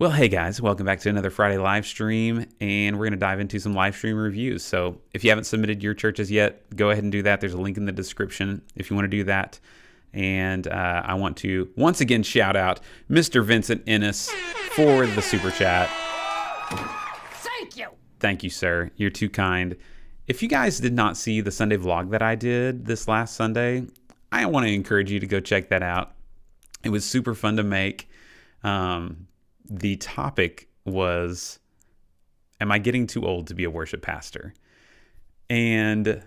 Well, hey guys, welcome back to another Friday live stream, and we're going to dive into some live stream reviews. So if you haven't submitted your churches yet, go ahead and do that. There's a link in the description if you want to do that. And I want to once again shout out Mr. Vincent Ennis for the super chat. Thank you. Thank you, sir. You're too kind. If you guys did not see the Sunday vlog that I did this last Sunday, I want to encourage you to go check that out. It was super fun to make. The topic was, am I getting too old to be a worship pastor? And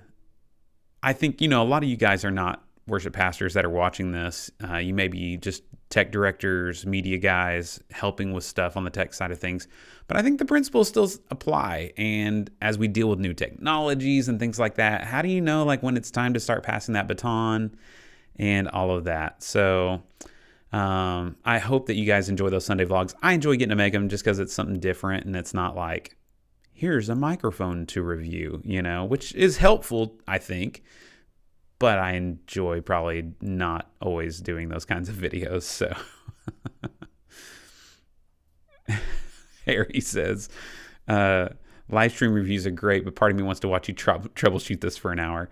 I think, a lot of you guys are not worship pastors that are watching this. You may be just tech directors, media guys, helping with stuff on the tech side of things. But I think the principles still apply. And as we deal with new technologies and things like that, how do you know when it's time to start passing that baton and all of that? So I hope that you guys enjoy those Sunday vlogs. I enjoy getting to make them just because it's something different and it's not like, here's a microphone to review, which is helpful, I think. But I enjoy probably not always doing those kinds of videos. So Harry says, live stream reviews are great, but part of me wants to watch you troubleshoot this for an hour.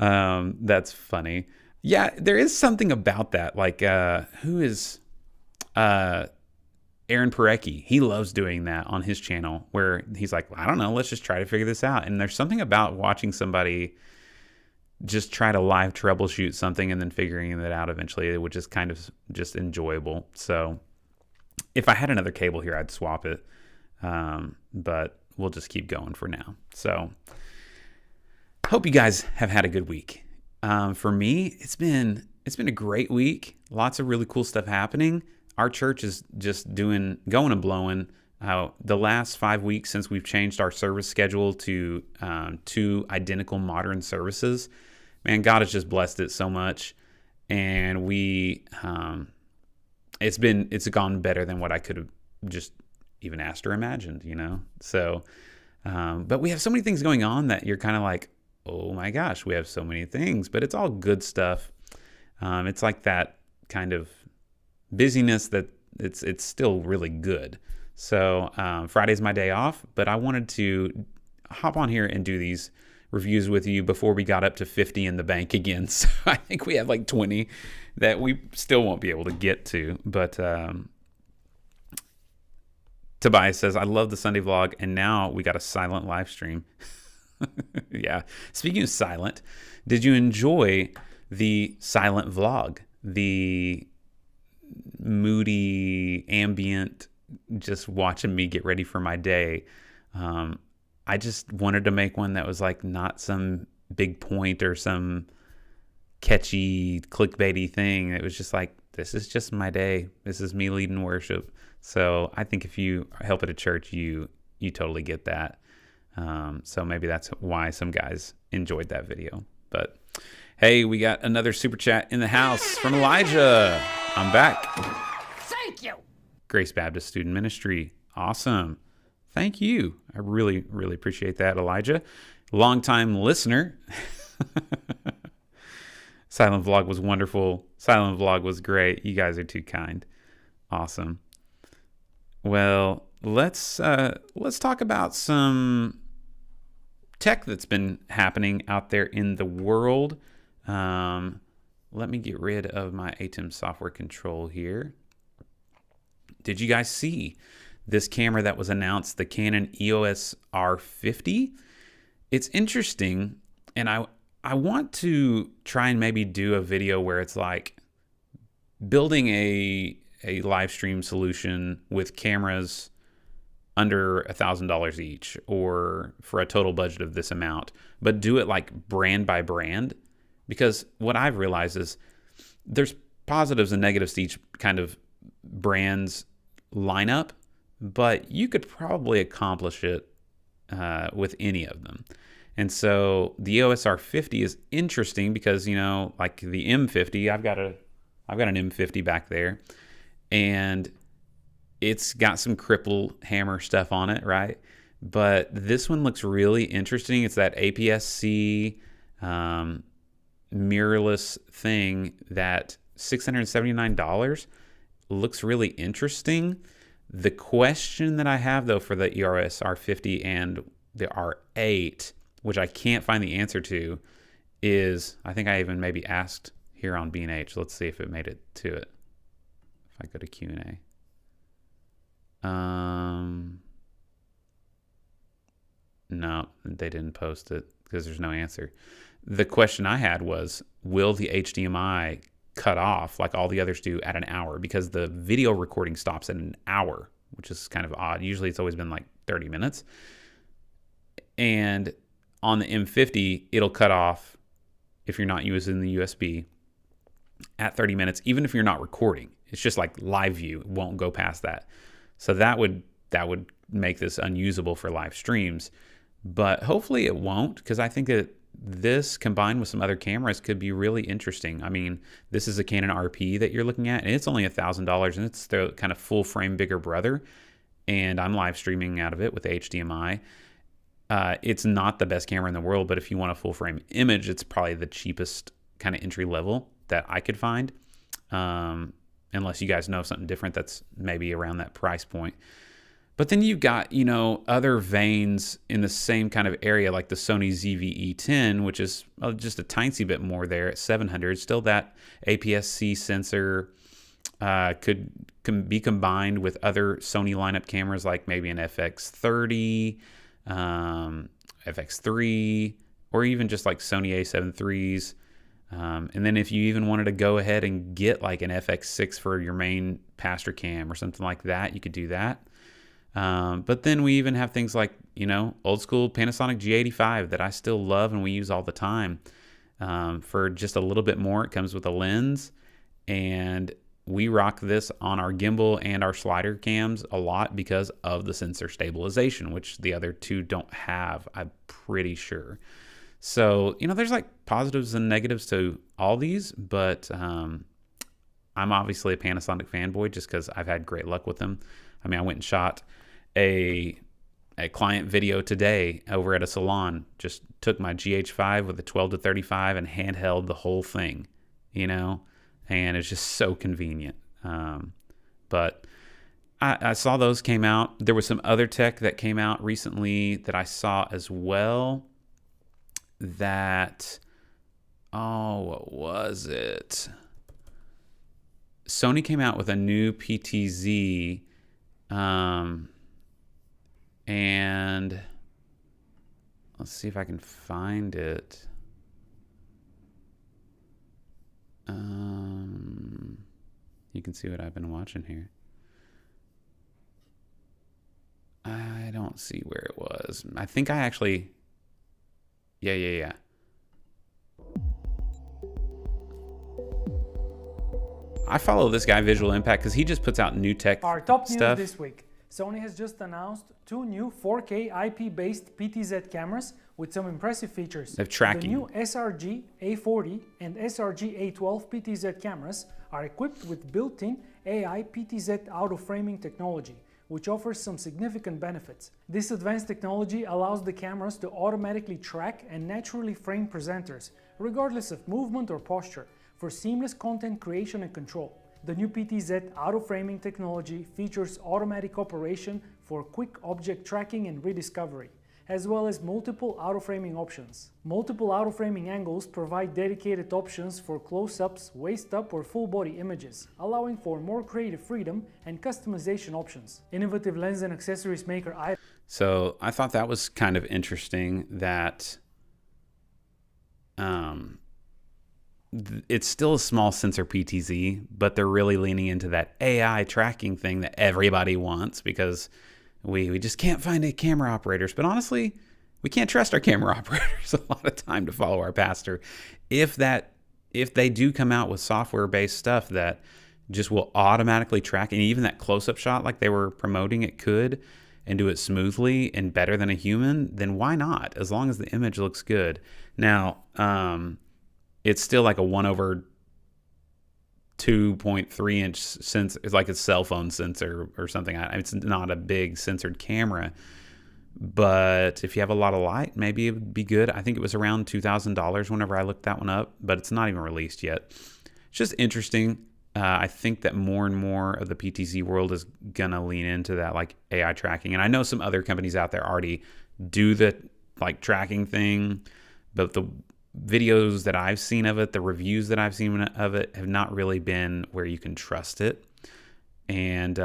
That's funny. Yeah, there is something about that. Who is Aaron Parecki? He loves doing that on his channel where he's like, I don't know, let's just try to figure this out. And there's something about watching somebody just try to live troubleshoot something and then figuring it out eventually, which is kind of just enjoyable. So if I had another cable here, I'd swap it. But we'll just keep going for now. So hope you guys have had a good week. For me, it's been a great week. Lots of really cool stuff happening. Our church is just going and blowing. The last 5 weeks since we've changed our service schedule to 2 identical modern services, man, God has just blessed it so much, and it's gone better than what I could have just even asked or imagined, So, but we have so many things going on that you're kind of like, oh my gosh, we have so many things, but it's all good stuff. It's like that kind of busyness that it's still really good. So Friday's my day off, but I wanted to hop on here and do these reviews with you before we got up to 50 in the bank again. So I think we have 20 that we still won't be able to get to. But Tobias says, I love the Sunday vlog, and now we got a silent live stream. Yeah. Speaking of silent, did you enjoy the silent vlog? The moody, ambient, just watching me get ready for my day. I just wanted to make one that was not some big point or some catchy clickbaity thing. It was just this is just my day. This is me leading worship. So I think if you help at a church, you totally get that. So maybe that's why some guys enjoyed that video. But hey, we got another super chat in the house from Elijah. I'm back. Thank you. Grace Baptist Student Ministry. Awesome. Thank you. I really, really appreciate that, Elijah. Longtime listener. Silent vlog was wonderful. Silent vlog was great. You guys are too kind. Awesome. Well, let's talk about some tech that's been happening out there in the world. Let me get rid of my ATEM software control here. Did you guys see this camera that was announced, the Canon EOS R50? It's interesting, and I want to try and maybe do a video where it's building a live stream solution with cameras under $1,000 each, or for a total budget of this amount, but do it brand by brand. Because what I've realized is there's positives and negatives to each kind of brand's lineup, but you could probably accomplish it with any of them. And so the EOS R50 is interesting because, the M50, I've got an M50 back there, and it's got some cripple hammer stuff on it, right? But this one looks really interesting. It's that APS-C mirrorless thing that $679 looks really interesting. The question that I have though for the EOS R50 and the R8, which I can't find the answer to, is, I think I even maybe asked here on B&H. Let's see if it made it to it. If I go to Q&A. No, they didn't post it because there's no answer. The question I had was, will the HDMI cut off like all the others do at an hour? Because the video recording stops at an hour, which is kind of odd. Usually it's always been like 30 minutes. And on the M50, it'll cut off if you're not using the USB at 30 minutes, even if you're not recording. It's just like live view. It won't go past that. So that would make this unusable for live streams. But hopefully it won't, because I think that this combined with some other cameras could be really interesting. I mean, this is a Canon RP that you're looking at, and it's only $1,000, and it's the kind of full frame bigger brother. And I'm live streaming out of it with HDMI. It's not the best camera in the world, but if you want a full frame image, it's probably the cheapest kind of entry level that I could find. Unless you guys know something different that's maybe around that price point. But then you've got, you know, other veins in the same kind of area, like the Sony ZV-E10, which is just a tiny bit more there at 700. Still, that APS-C sensor can be combined with other Sony lineup cameras, like maybe an FX30, FX3, or even just like Sony A7 IIIs. And then if you even wanted to go ahead and get like an FX6 for your main pastor cam or something like that, you could do that. But then we even have things like, you know, old school Panasonic G85 that I still love and we use all the time. For just a little bit more, it comes with a lens, and we rock this on our gimbal and our slider cams a lot because of the sensor stabilization, which the other two don't have, I'm pretty sure. So, you know, there's like positives and negatives to all these, but I'm obviously a Panasonic fanboy just because I've had great luck with them. I mean, I went and shot a client video today over at a salon. Just took my GH5 with a 12-35 and handheld the whole thing, you know, and it's just so convenient. But I saw those came out. There was some other tech that came out recently that I saw as well. That, what was it? Sony came out with a new PTZ, and let's see if I can find it. You can see what I've been watching here. I don't see where it was. I think I actually... Yeah. I follow this guy, Visual Impact, because he just puts out new tech Our top stuff. news this week. Sony has just announced 2 new 4K IP-based PTZ cameras with some impressive features. They're tracking. The new SRG A40 and SRG A12 PTZ cameras are equipped with built-in AI PTZ auto-framing technology, which offers some significant benefits. This advanced technology allows the cameras to automatically track and naturally frame presenters, regardless of movement or posture, for seamless content creation and control. The new PTZ auto-framing technology features automatic operation for quick object tracking and rediscovery, as well as multiple auto-framing options. Multiple auto-framing angles provide dedicated options for close-ups, waist-up or full-body images, allowing for more creative freedom and customization options. Innovative lens and accessories maker So I thought that was kind of interesting that it's still a small sensor PTZ, but they're really leaning into that AI tracking thing that everybody wants, because we just can't find any camera operators. But honestly, we can't trust our camera operators a lot of time to follow our pastor. If they do come out with software-based stuff that just will automatically track, and even that close-up shot like they were promoting it could, and do it smoothly and better than a human, then why not? As long as the image looks good. Now, it's still like a 1/2.3 inch sensor. It's like a cell phone sensor or something. It's not a big censored camera, but if you have a lot of light, maybe it would be good. I think it was around $2,000 whenever I looked that one up, but it's not even released yet. It's just interesting. I think that more and more of the PTZ world is gonna lean into that like AI tracking. And I know some other companies out there already do the like tracking thing, but the videos that I've seen of it, the reviews that I've seen of it, have not really been where you can trust it. And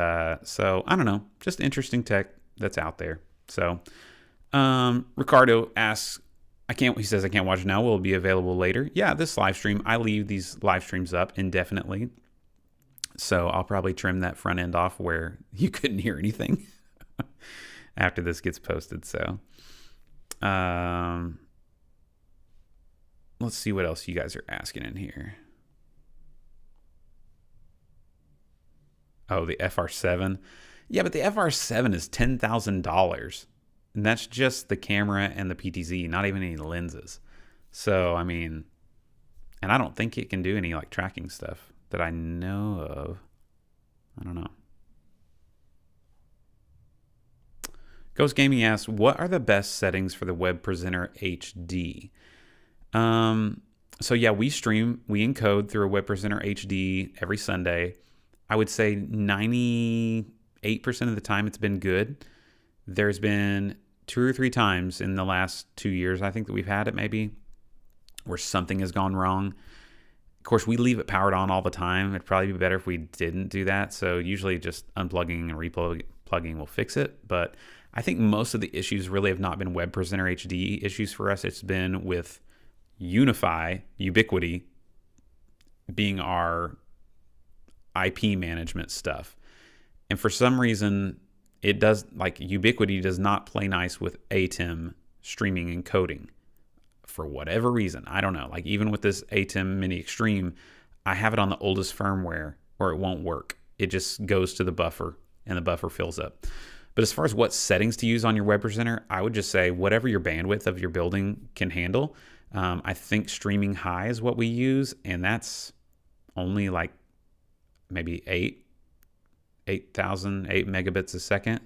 so I don't know, just interesting tech that's out there. So Ricardo asks, he says I can't watch now. Will it be available later? Yeah, this live stream, I leave these live streams up indefinitely. So I'll probably trim that front end off where you couldn't hear anything after this gets posted. So let's see what else you guys are asking in here. Oh, the FR7. Yeah, but the FR7 is $10,000. And that's just the camera and the PTZ, not even any lenses. So, I mean, and I don't think it can do any like tracking stuff that I know of. I don't know. Ghost Gaming asks, what are the best settings for the Web Presenter HD? So yeah, we encode through a Web Presenter HD every Sunday. I would say 98% of the time it's been good. There's been 2 or 3 times in the last 2 years, I think, that we've had it maybe, where something has gone wrong. Of course, we leave it powered on all the time. It'd probably be better if we didn't do that. So usually just unplugging and replugging will fix it. But I think most of the issues really have not been Web Presenter HD issues for us. It's been with Ubiquiti being our IP management stuff. And for some reason, it does, like, Ubiquiti does not play nice with ATEM streaming and coding for whatever reason. I don't know. Like, even with this ATEM Mini Extreme, I have it on the oldest firmware or it won't work. It just goes to the buffer and the buffer fills up. But as far as what settings to use on your Web Presenter, I would just say whatever your bandwidth of your building can handle. I think streaming high is what we use, and that's only like maybe 8 megabits a second.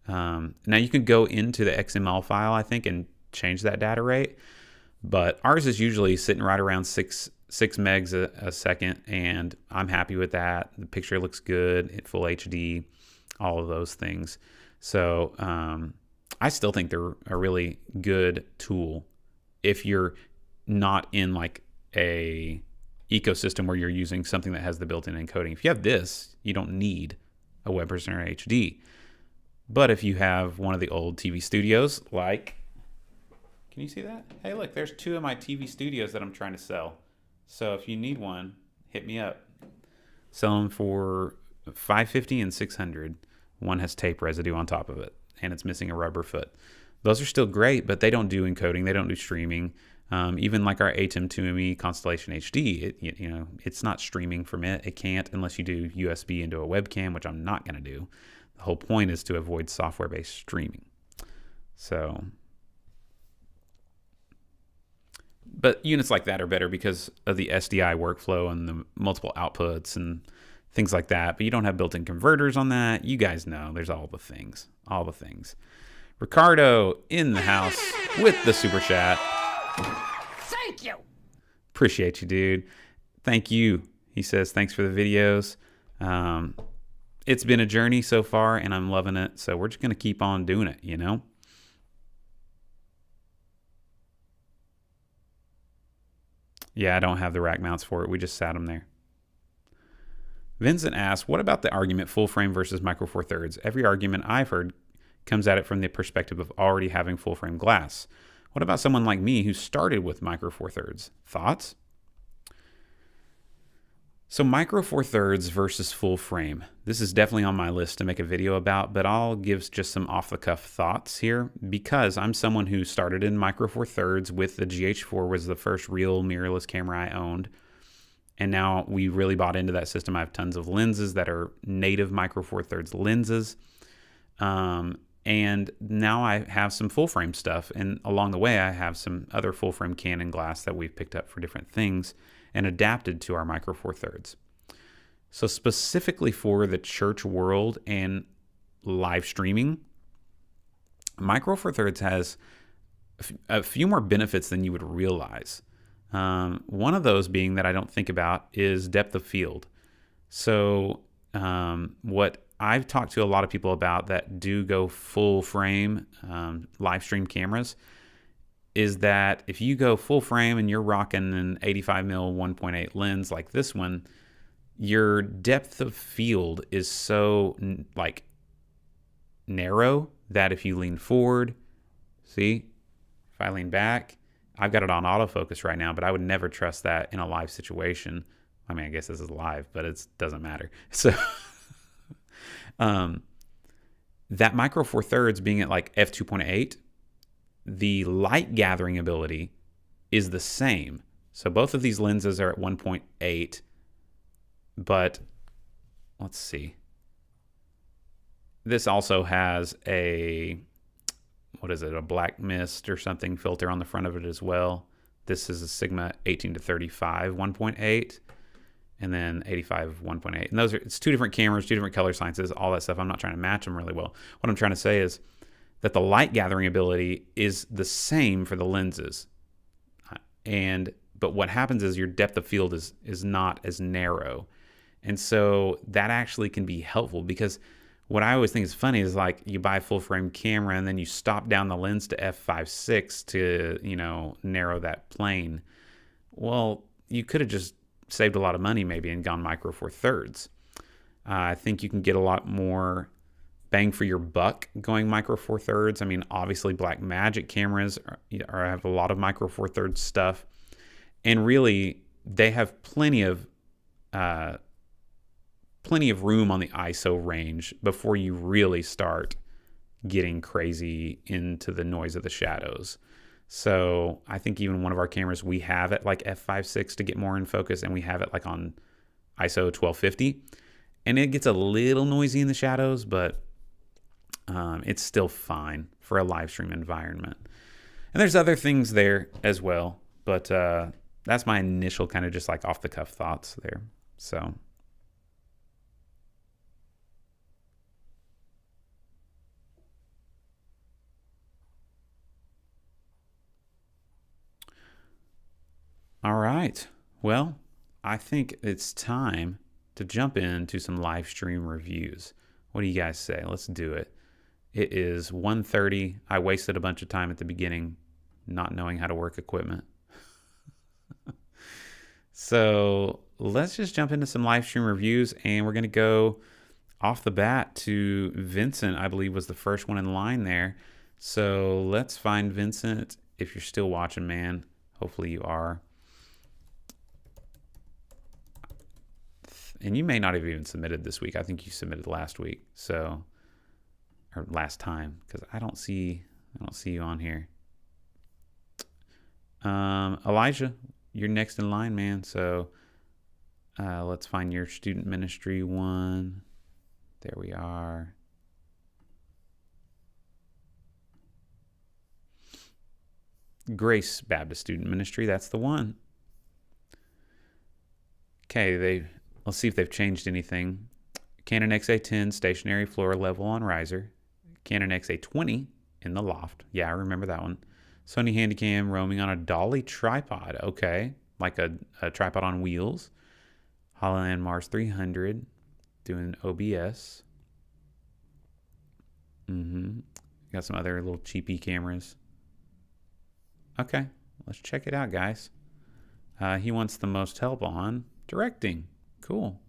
Now you can go into the XML file, I think, and change that data rate, but ours is usually sitting right around 6 megs a second, and I'm happy with that. The picture looks good in full HD, all of those things. So I still think they're a really good tool if you're not in like a ecosystem where you're using something that has the built-in encoding. If you have this, you don't need a Web Presenter HD. But if you have one of the old TV studios, like, can you see that? Hey, look, there's 2 of my TV studios that I'm trying to sell. So if you need one, hit me up. Sell them for $550 and $600. One has tape residue on top of it, and it's missing a rubber foot. Those are still great, but they don't do encoding. They don't do streaming. Even like our ATEM 2ME Constellation HD, it's not streaming from it. It can't unless you do USB into a webcam, which I'm not going to do. The whole point is to avoid software-based streaming. So, but units like that are better because of the SDI workflow and the multiple outputs and things like that. But you don't have built-in converters on that. You guys know there's all the things. Ricardo in the house with the super chat. Thank you. Appreciate you, dude. Thank you. He says, thanks for the videos. It's been a journey so far, and I'm loving it. So we're just going to keep on doing it, you know? Yeah, I don't have the rack mounts for it. We just sat them there. Vincent asks, what about the argument full frame versus micro four thirds? Every argument I've heard comes at it from the perspective of already having full frame glass. What about someone like me who started with micro four thirds? Thoughts? So micro four thirds versus full frame. This is definitely on my list to make a video about, but I'll give just some off the cuff thoughts here because I'm someone who started in micro four thirds with the GH4 was the first real mirrorless camera I owned. And now we really bought into that system. I have tons of lenses that are native micro four thirds lenses. And now I have some full frame stuff. And along the way, I have some other full frame Canon glass that we've picked up for different things and adapted to our micro four thirds. So specifically for the church world and live streaming, micro four thirds has a few more benefits than you would realize. One of those being that I don't think about is depth of field. So what I've talked to a lot of people about that do go full frame live stream cameras is that if you go full frame and you're rocking an 85mm 1.8 lens like this one, your depth of field is so like narrow that if you lean forward, see, if I lean back, I've got it on autofocus right now, but I would never trust that in a live situation. I mean, I guess this is live, but it doesn't matter. So that micro four thirds being at like f2.8, the light gathering ability is the same. So both of these lenses are at 1.8, but let's see. This also has a, what is it, a black mist or something filter on the front of it as well. This is a Sigma 18-35 1.8, and then 85 1.8. And those are, it's two different cameras, two different color sciences, all that stuff. I'm not trying to match them really well. What I'm trying to say is that the light gathering ability is the same for the lenses. But what happens is your depth of field is not as narrow. And so that actually can be helpful, because what I always think is funny is like you buy a full frame camera and then you stop down the lens to f5.6 to, you know, narrow that plane. Well, you could have just saved a lot of money maybe and gone micro four thirds. I think you can get a lot more bang for your buck going micro four thirds. I mean, obviously Blackmagic cameras have a lot of micro four thirds stuff, and really they have plenty of room on the ISO range before you really start getting crazy into the noise of the shadows. So I think even one of our cameras, we have it like f5.6 to get more in focus, and we have it like on ISO 1250, and it gets a little noisy in the shadows, but it's still fine for a live stream environment. And there's other things there as well, but that's my initial kind of just like off the cuff thoughts there. So all right, well, I think it's time to jump into some live stream reviews. What do you guys say? Let's do it. It is 1:30. I wasted a bunch of time at the beginning not knowing how to work equipment. So let's just jump into some live stream reviews, and we're going to go off the bat to Vincent, I believe was the first one in line there. So let's find Vincent. If you're still watching, man, hopefully you are. And you may not have even submitted this week. I think you submitted last week, so, or last time, because I don't see you on here. Elijah, you're next in line, man. So let's find your student ministry one. There we are. Grace Baptist Student Ministry, that's the one. Okay, let's see if they've changed anything. Canon XA10 stationary floor level on riser. Canon XA20 in the loft. Yeah, I remember that one. Sony Handycam roaming on a dolly tripod. Okay, like a tripod on wheels. Hololand Mars 300 doing OBS. Got some other little cheapy cameras. Okay, let's check it out, guys. He wants the most help on directing. Cool.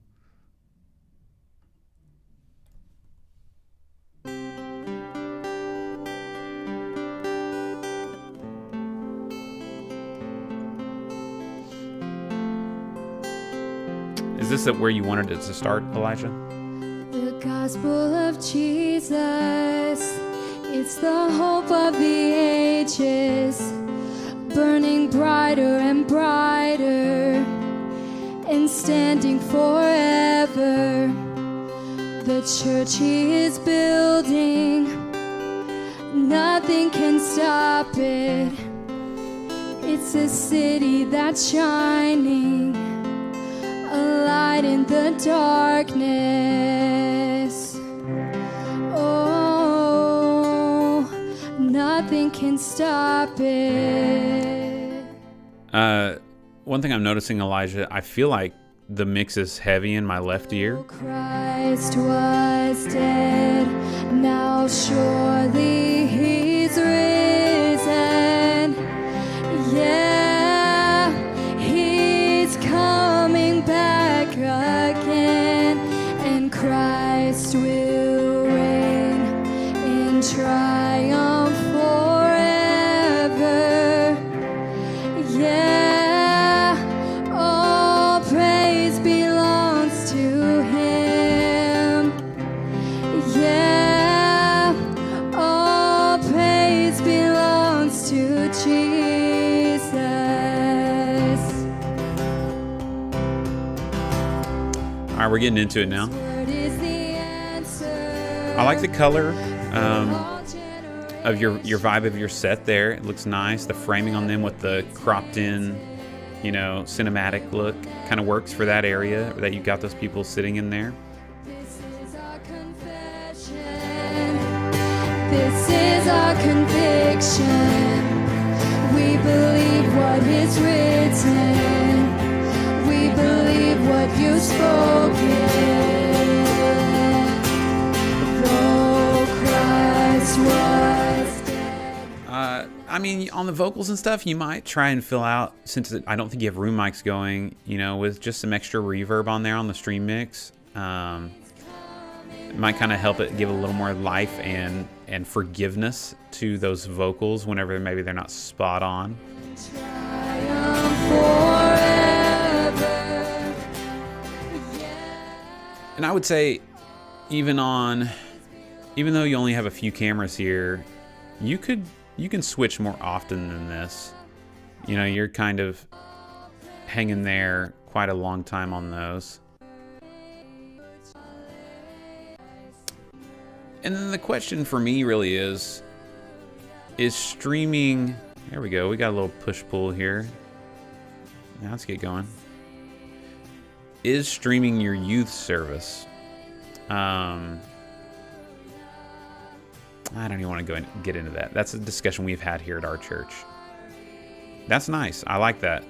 Is this where you wanted it to start, Elijah? The gospel of Jesus, it's the hope of the ages, burning brighter and brighter and standing forever. The church he is building, nothing can stop it. It's a city that's shining, a light in the darkness. Oh, nothing can stop it. One thing I'm noticing, Elijah, I feel like the mix is heavy in my left ear. Christ was dead, now surely he's risen. Yeah, he's coming back again, and Christ will reign in triumph forever. Yeah, all praise belongs to him. Yeah, all praise belongs to Jesus. All right, we're getting into it now. Word is the answer. I like the color of your vibe of your set there. It looks nice. The framing on them with the cropped in, you know, cinematic look kind of works for that area that you got those people sitting in there. This is our confession. This is our conviction. We believe what is written. We believe what you've spoken. Though Christ was dead. I mean, on the vocals and stuff, you might try and fill out, since I don't think you have room mics going, you know, with just some extra reverb on there on the stream mix. It might kind of help it give a little more life and forgiveness to those vocals whenever maybe they're not spot on. Triumph forever. And I would say, even though you only have a few cameras here, you can switch more often than this. You know, you're kind of hanging there quite a long time on those. And then the question for me really is streaming... There we go, we got a little push-pull here. Now let's get going. Is streaming your youth service? I don't even want to go and get into that. That's a discussion we've had here at our church. That's nice. I like that.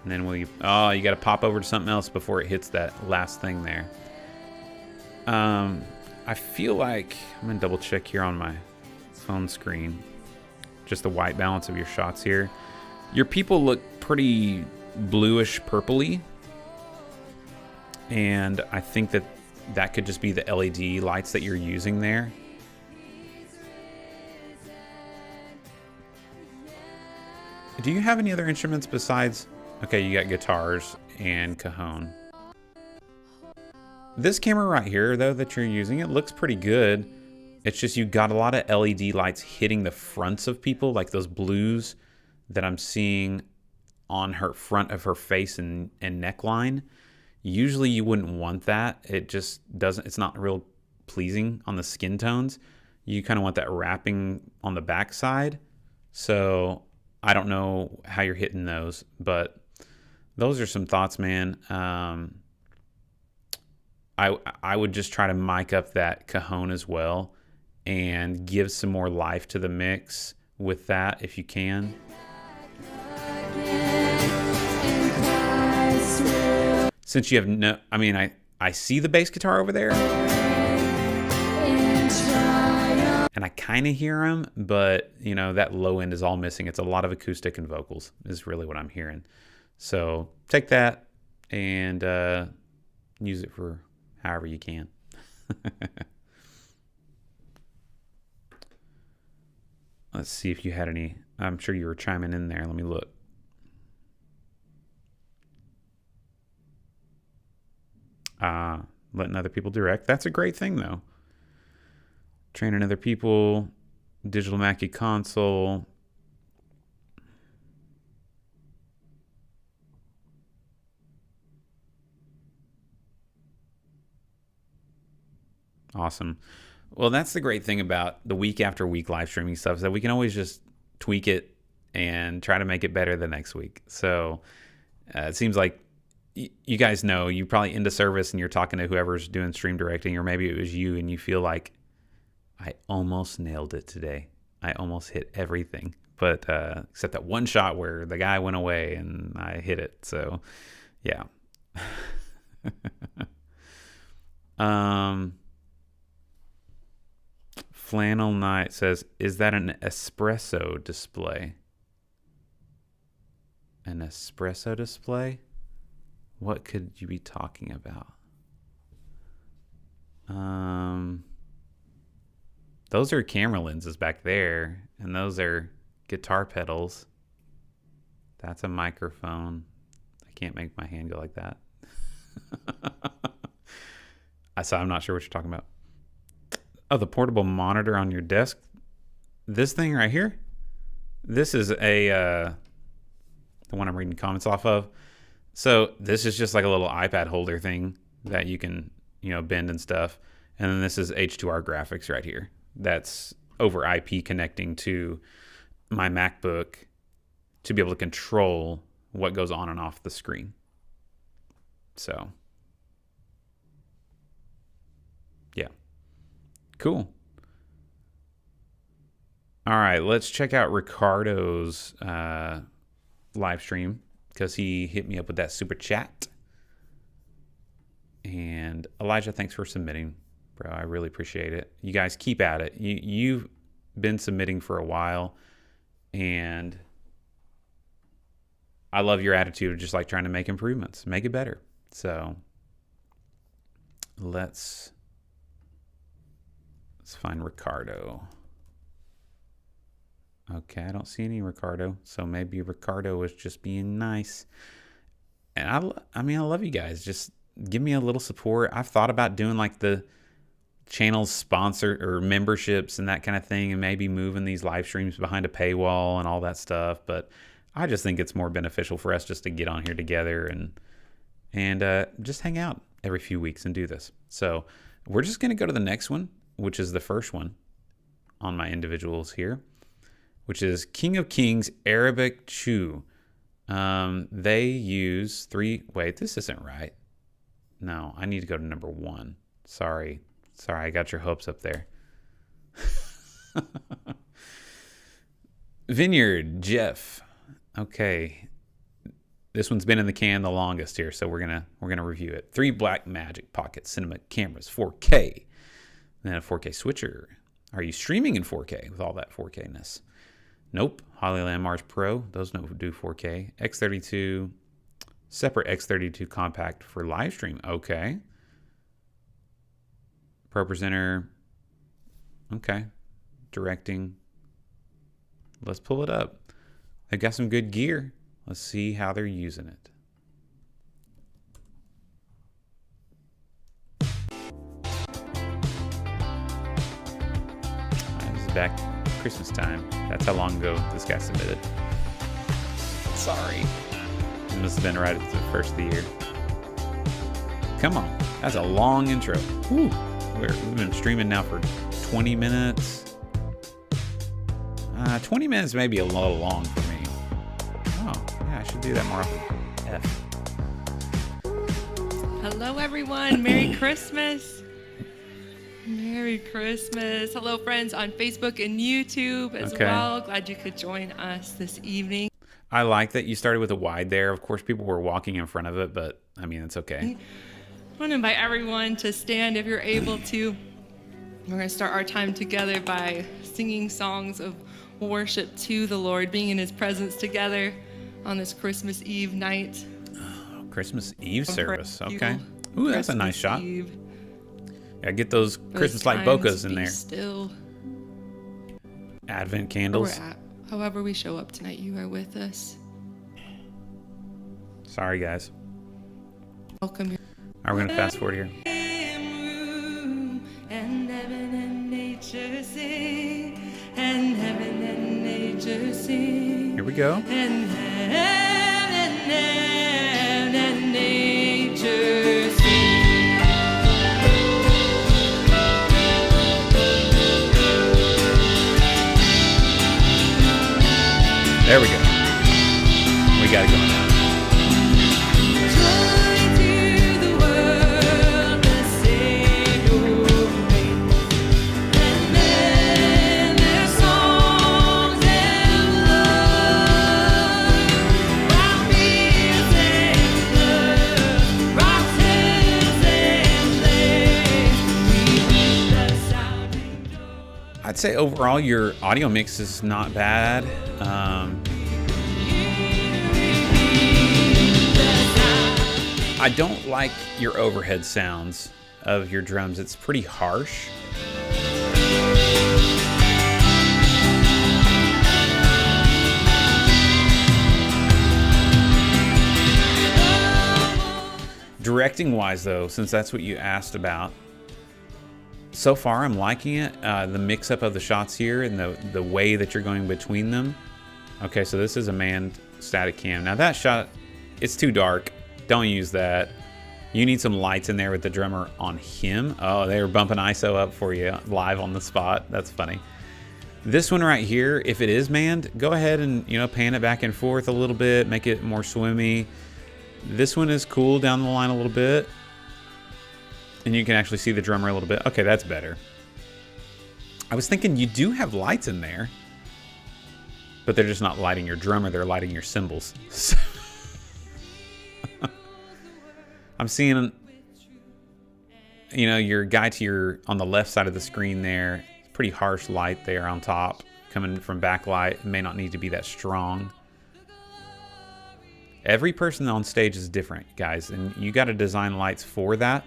And then you got to pop over to something else before it hits that last thing there. I feel like I'm gonna double check here on my phone screen, just the white balance of your shots here. Your people look pretty bluish purpley, and I think that could just be the LED lights that you're using there. Do you have any other instruments besides... Okay, you got guitars and cajon. This camera right here, though, that you're using, it looks pretty good. It's just you got a lot of LED lights hitting the fronts of people, like those blues that I'm seeing on her front of her face and neckline. Usually you wouldn't want that. It just doesn't, it's not real pleasing on the skin tones. You kind of want that wrapping on the back side. So I don't know how you're hitting those, but those are some thoughts, man. I would just try to mic up that cajon as well and give some more life to the mix with that if you can. Since you have no, I mean, I see the bass guitar over there and I kind of hear them, but you know, that low end is all missing. It's a lot of acoustic and vocals is really what I'm hearing. So take that and use it for however you can. Let's see if you had any. I'm sure you were chiming in there. Let me look. Letting other people direct. That's a great thing, though. Training other people. Digital Mackie console. Awesome. Well, that's the great thing about the week after week live streaming stuff, is that we can always just tweak it and try to make it better the next week. So it seems like you guys know, you probably end a service and you're talking to whoever's doing stream directing, or maybe it was you and you feel like, I almost nailed it today. I almost hit everything but except that one shot where the guy went away and I hit it. So, yeah. Flannel Knight says, is that an espresso display? An espresso display? What could you be talking about? Those are camera lenses back there, and those are guitar pedals. That's a microphone. I can't make my hand go like that. I'm not sure what you're talking about. Oh, the portable monitor on your desk. This thing right here. This is the one I'm reading comments off of. So this is just like a little iPad holder thing that you can, bend and stuff. And then this is H2R Graphics right here. That's over IP connecting to my MacBook to be able to control what goes on and off the screen. So, yeah. Cool. All right, let's check out Ricardo's live stream because he hit me up with that super chat. And Elijah, thanks for submitting, bro. I really appreciate it. You guys keep at it. You've been submitting for a while, and I love your attitude of just like trying to make improvements, make it better. So let's find Ricardo. Okay, I don't see any Ricardo, so maybe Ricardo is just being nice. And I love you guys. Just give me a little support. I've thought about doing like the channel's sponsor or memberships and that kind of thing, and maybe moving these live streams behind a paywall and all that stuff. But I just think it's more beneficial for us just to get on here together and just hang out every few weeks and do this. So we're just going to go to the next one, which is the first one on my individuals here, which is King of Kings Arabic Chew. They use wait, this isn't right. No, I need to go to number 1. Sorry, I got your hopes up there. Vineyard Jeff. Okay. This one's been in the can the longest here, so we're gonna review it. 3 Blackmagic Pocket Cinema cameras, 4K. Then a 4K switcher. Are you streaming in 4K with all that 4K-ness? Nope. Hollyland Mars Pro. Those don't do 4K. X32. Separate X32 compact for live stream. Okay. Pro Presenter. Okay. Directing. Let's pull it up. They've got some good gear. Let's see how they're using it. This is back Christmas time. That's how long ago this guy submitted. Sorry. It must have been right at the first of the year. Come on. That's a long intro. Woo. We've been streaming now for 20 minutes. 20 minutes may be a little long for me. Oh, yeah, I should do that more often. F. Hello, everyone. Merry Christmas. Merry Christmas. Hello, friends on Facebook and YouTube as well. Glad you could join us this evening. I like that you started with a wide there. Of course, people were walking in front of it, but I mean, it's okay. I want to invite everyone to stand if you're able to. We're going to start our time together by singing songs of worship to the Lord, being in His presence together on this Christmas Eve night. Oh, Christmas Eve service. Okay. Ooh, that's a nice shot. Eve. Yeah, get those Christmas light bokehs in there. Still. Advent candles. However we show up tonight, you are with us. Sorry, guys. Welcome. All right, we're going to fast forward here. And heaven and nature sing, and heaven and nature sing. Here we go. And heaven and nature sing. There we go. We got it going now. I'd say overall your audio mix is not bad. I don't like your overhead sounds of your drums. It's pretty harsh. Directing wise though, since that's what you asked about, so far I'm liking it. The mix up of the shots here and the way that you're going between them. Okay, so this is a manned static cam. Now that shot, it's too dark. Don't use that. You need some lights in there with the drummer on him. Oh, they were bumping ISO up for you live on the spot. That's funny. This one right here, if it is manned, go ahead and, you know, pan it back and forth a little bit, make it more swimmy. This one is cool down the line a little bit. And you can actually see the drummer a little bit. Okay, that's better. I was thinking you do have lights in there, but they're just not lighting your drummer, they're lighting your cymbals. I'm seeing, you know, your guy to your, on the left side of the screen there, pretty harsh light there on top, coming from backlight. It may not need to be that strong. Every person on stage is different, guys, and you got to design lights for that.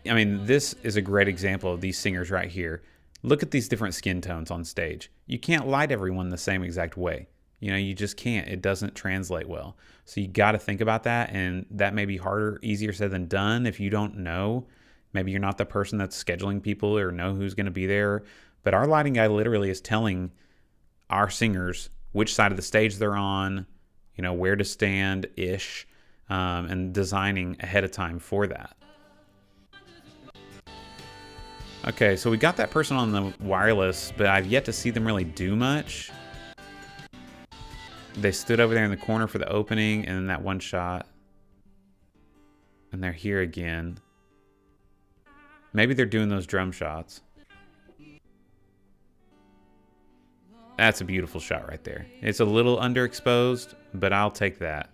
I mean, this is a great example of these singers right here. Look at these different skin tones on stage. You can't light everyone the same exact way. You know, you just can't. It doesn't translate well. So you got to think about that, and that may be harder, easier said than done if you don't know. Maybe you're not the person that's scheduling people or know who's going to be there. But our lighting guy literally is telling our singers which side of the stage they're on, you know, where to stand-ish, and designing ahead of time for that. Okay, so we got that person on the wireless, but I've yet to see them really do much. They stood over there in the corner for the opening, and then that one shot. And they're here again. Maybe they're doing those drum shots. That's a beautiful shot right there. It's a little underexposed, but I'll take that.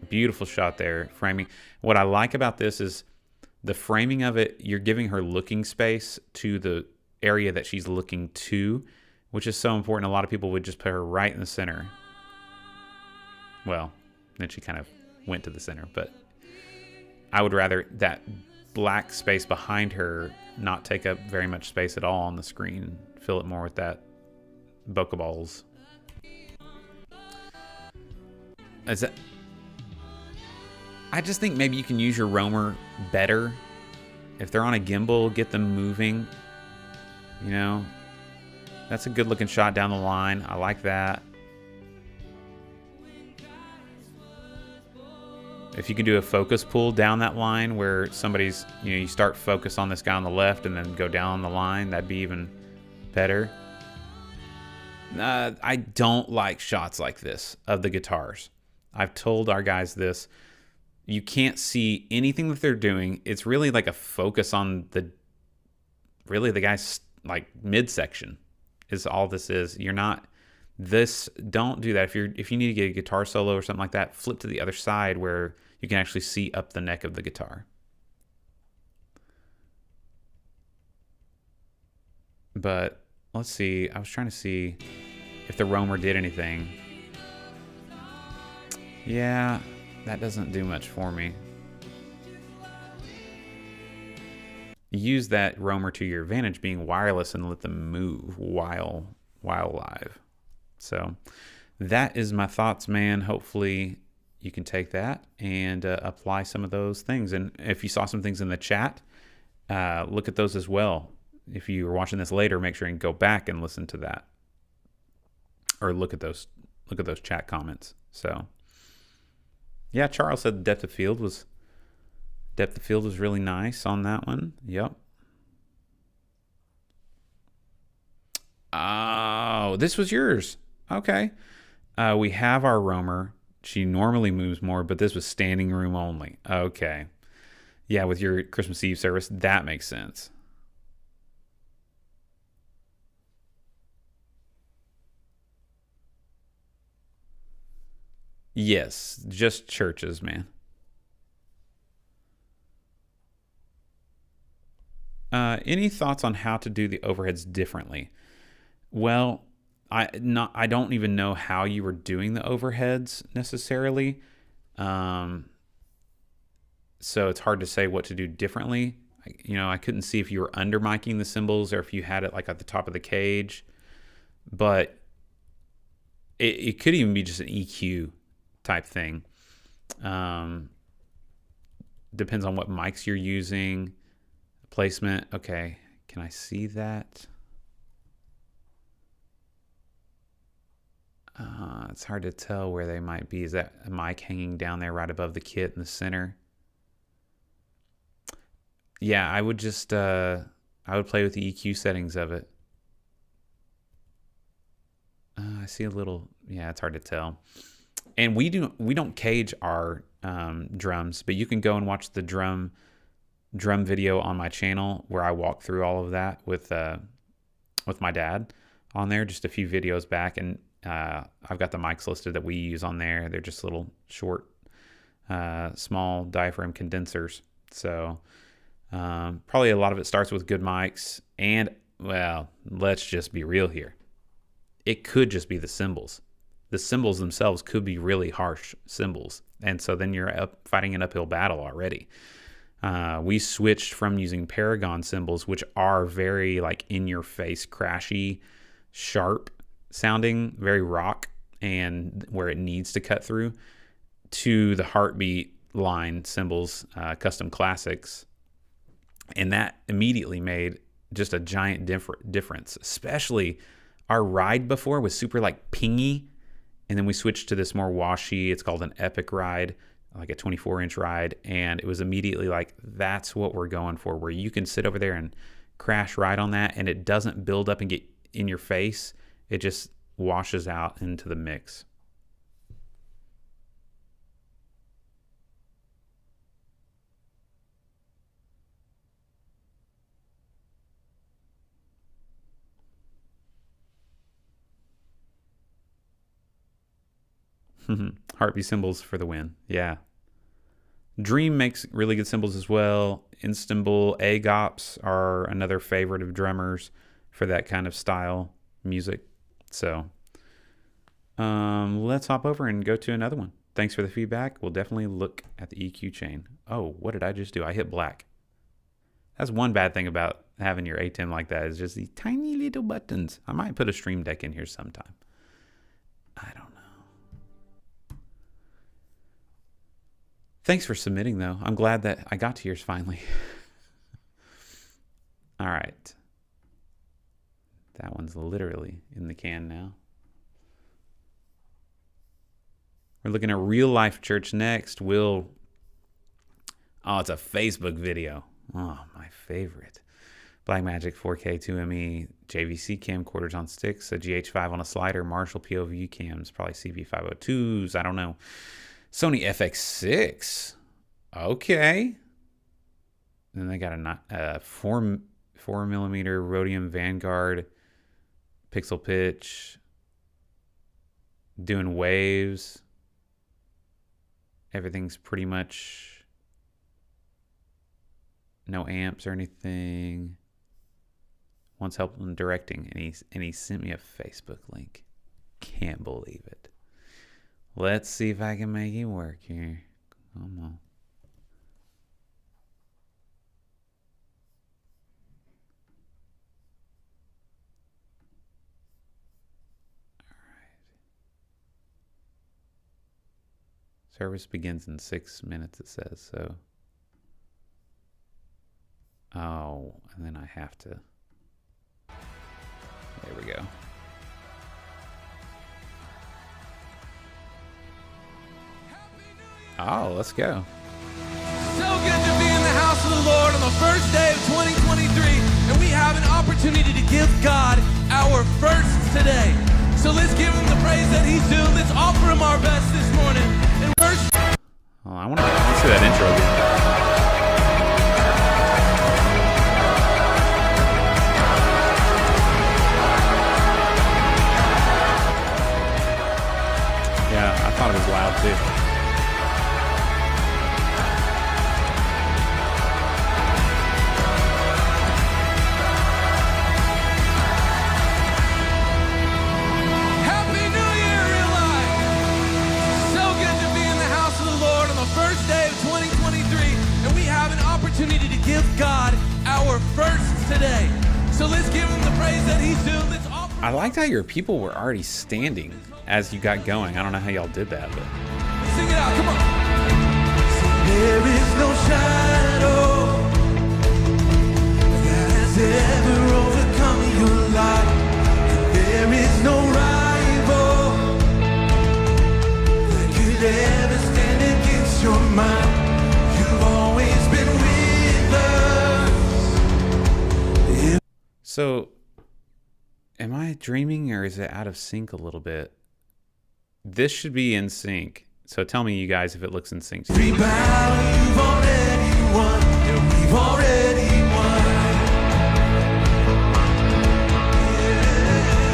Beautiful shot there, framing. What I like about this is the framing of it, you're giving her looking space to the area that she's looking to, which is so important. A lot of people would just put her right in the center. Well, then she kind of went to the center, but I would rather that black space behind her not take up very much space at all on the screen. Fill it more with that bokeh balls. Is that? I just think maybe you can use your roamer better. If they're on a gimbal, get them moving. You know, that's a good looking shot down the line. I like that. If you can do a focus pull down that line where somebody's, you know, you start focus on this guy on the left and then go down the line, that'd be even better. I don't like shots like this of the guitars. I've told our guys this. You can't see anything that they're doing. It's really like a focus on the guy's like midsection is all this is. You're not this. Don't do that. If you need to get a guitar solo or something like that, flip to the other side where you can actually see up the neck of the guitar. But let's see. I was trying to see if the roamer did anything. Yeah, that doesn't do much for me. Use that roamer to your advantage, being wireless, and let them move while live. So that is my thoughts, man. Hopefully you can take that and apply some of those things. And if you saw some things in the chat, look at those as well. If you were watching this later, make sure you can go back and listen to that, or look at those chat comments. So yeah, Charles said the depth of field was really nice on that one. Yep. Oh, this was yours. Okay. We have our roamer. She normally moves more, but this was standing room only. Okay. Yeah, with your Christmas Eve service, that makes sense. Yes, just churches, man. Any thoughts on how to do the overheads differently? Well, I don't even know how you were doing the overheads necessarily. So it's hard to say what to do differently. I couldn't see if you were under miking the cymbals or if you had it like at the top of the cage, but it could even be just an EQ type thing. Depends on what mics you're using, placement. Okay, can I see that? It's hard to tell where they might be. Is that a mic hanging down there right above the kit in the center? Yeah, I would just I would play with the EQ settings of it. I see a little. Yeah, it's hard to tell. And we don't cage our drums, but you can go and watch the drum video on my channel where I walk through all of that with my dad on there, just a few videos back, and I've got the mics listed that we use on there. They're just little short, small diaphragm condensers. So probably a lot of it starts with good mics, and well, let's just be real here. It could just be the cymbals. The cymbals themselves could be really harsh cymbals, and so then you're fighting an uphill battle already. We switched from using Paragon cymbals, which are very like in-your-face, crashy, sharp sounding, very rock, and where it needs to cut through, to the Heartbeat line cymbals, Custom Classics, and that immediately made just a giant difference. Especially our ride before was super like pingy, and then we switched to this more washy. It's called an Epic ride, like a 24-inch ride, and it was immediately like, that's what we're going for, where you can sit over there and crash ride on that, and it doesn't build up and get in your face. It just washes out into the mix. Heartbeat cymbals for the win. Yeah. Dream makes really good cymbals as well. Istanbul AGOPS are another favorite of drummers for that kind of style music. So let's hop over and go to another one. Thanks for the feedback. We'll definitely look at the EQ chain. Oh, what did I just do? I hit black. That's one bad thing about having your ATEM like that, is just these tiny little buttons. I might put a Stream Deck in here sometime. I don't know. Thanks for submitting, though. I'm glad that I got to yours finally. All right. That one's literally in the can now. We're looking at Real Life Church next. Oh, it's a Facebook video. Oh, my favorite. Blackmagic 4K 2ME, JVC camcorders on sticks, a GH5 on a slider, Marshall POV cams, probably CV502s, I don't know. Sony FX6. Okay. And then they got a 4mm Rhodium Vanguard pixel pitch, doing waves. Everything's pretty much no amps or anything. Wants help in directing, and he sent me a Facebook link. Can't believe it. Let's see if I can make it work here. Come on. Service begins in 6 minutes, it says, so. Oh, and then I have to. There we go. Oh, let's go. So good to be in the house of the Lord on the first day of 2023, and we have an opportunity to give God our first today. So let's give him the praise that he's due. Let's offer him our best this morning. And worship. Oh, I want to see that intro again. Yeah, I thought it was loud too. our firsts today. So let's give him the praise that he's due. Let's offer. I liked how your people were already standing as you got going. I don't know how y'all did that, but Sing it out, come on. There is no shadow that has ever overcome your life. There is no rival that could ever stand against your mind. You've always been with us. so am I dreaming or is it out of sync a little bit? This should be in sync. So tell me, you guys, if it looks in sync. Every battle you've already won, and we've already won. Yeah.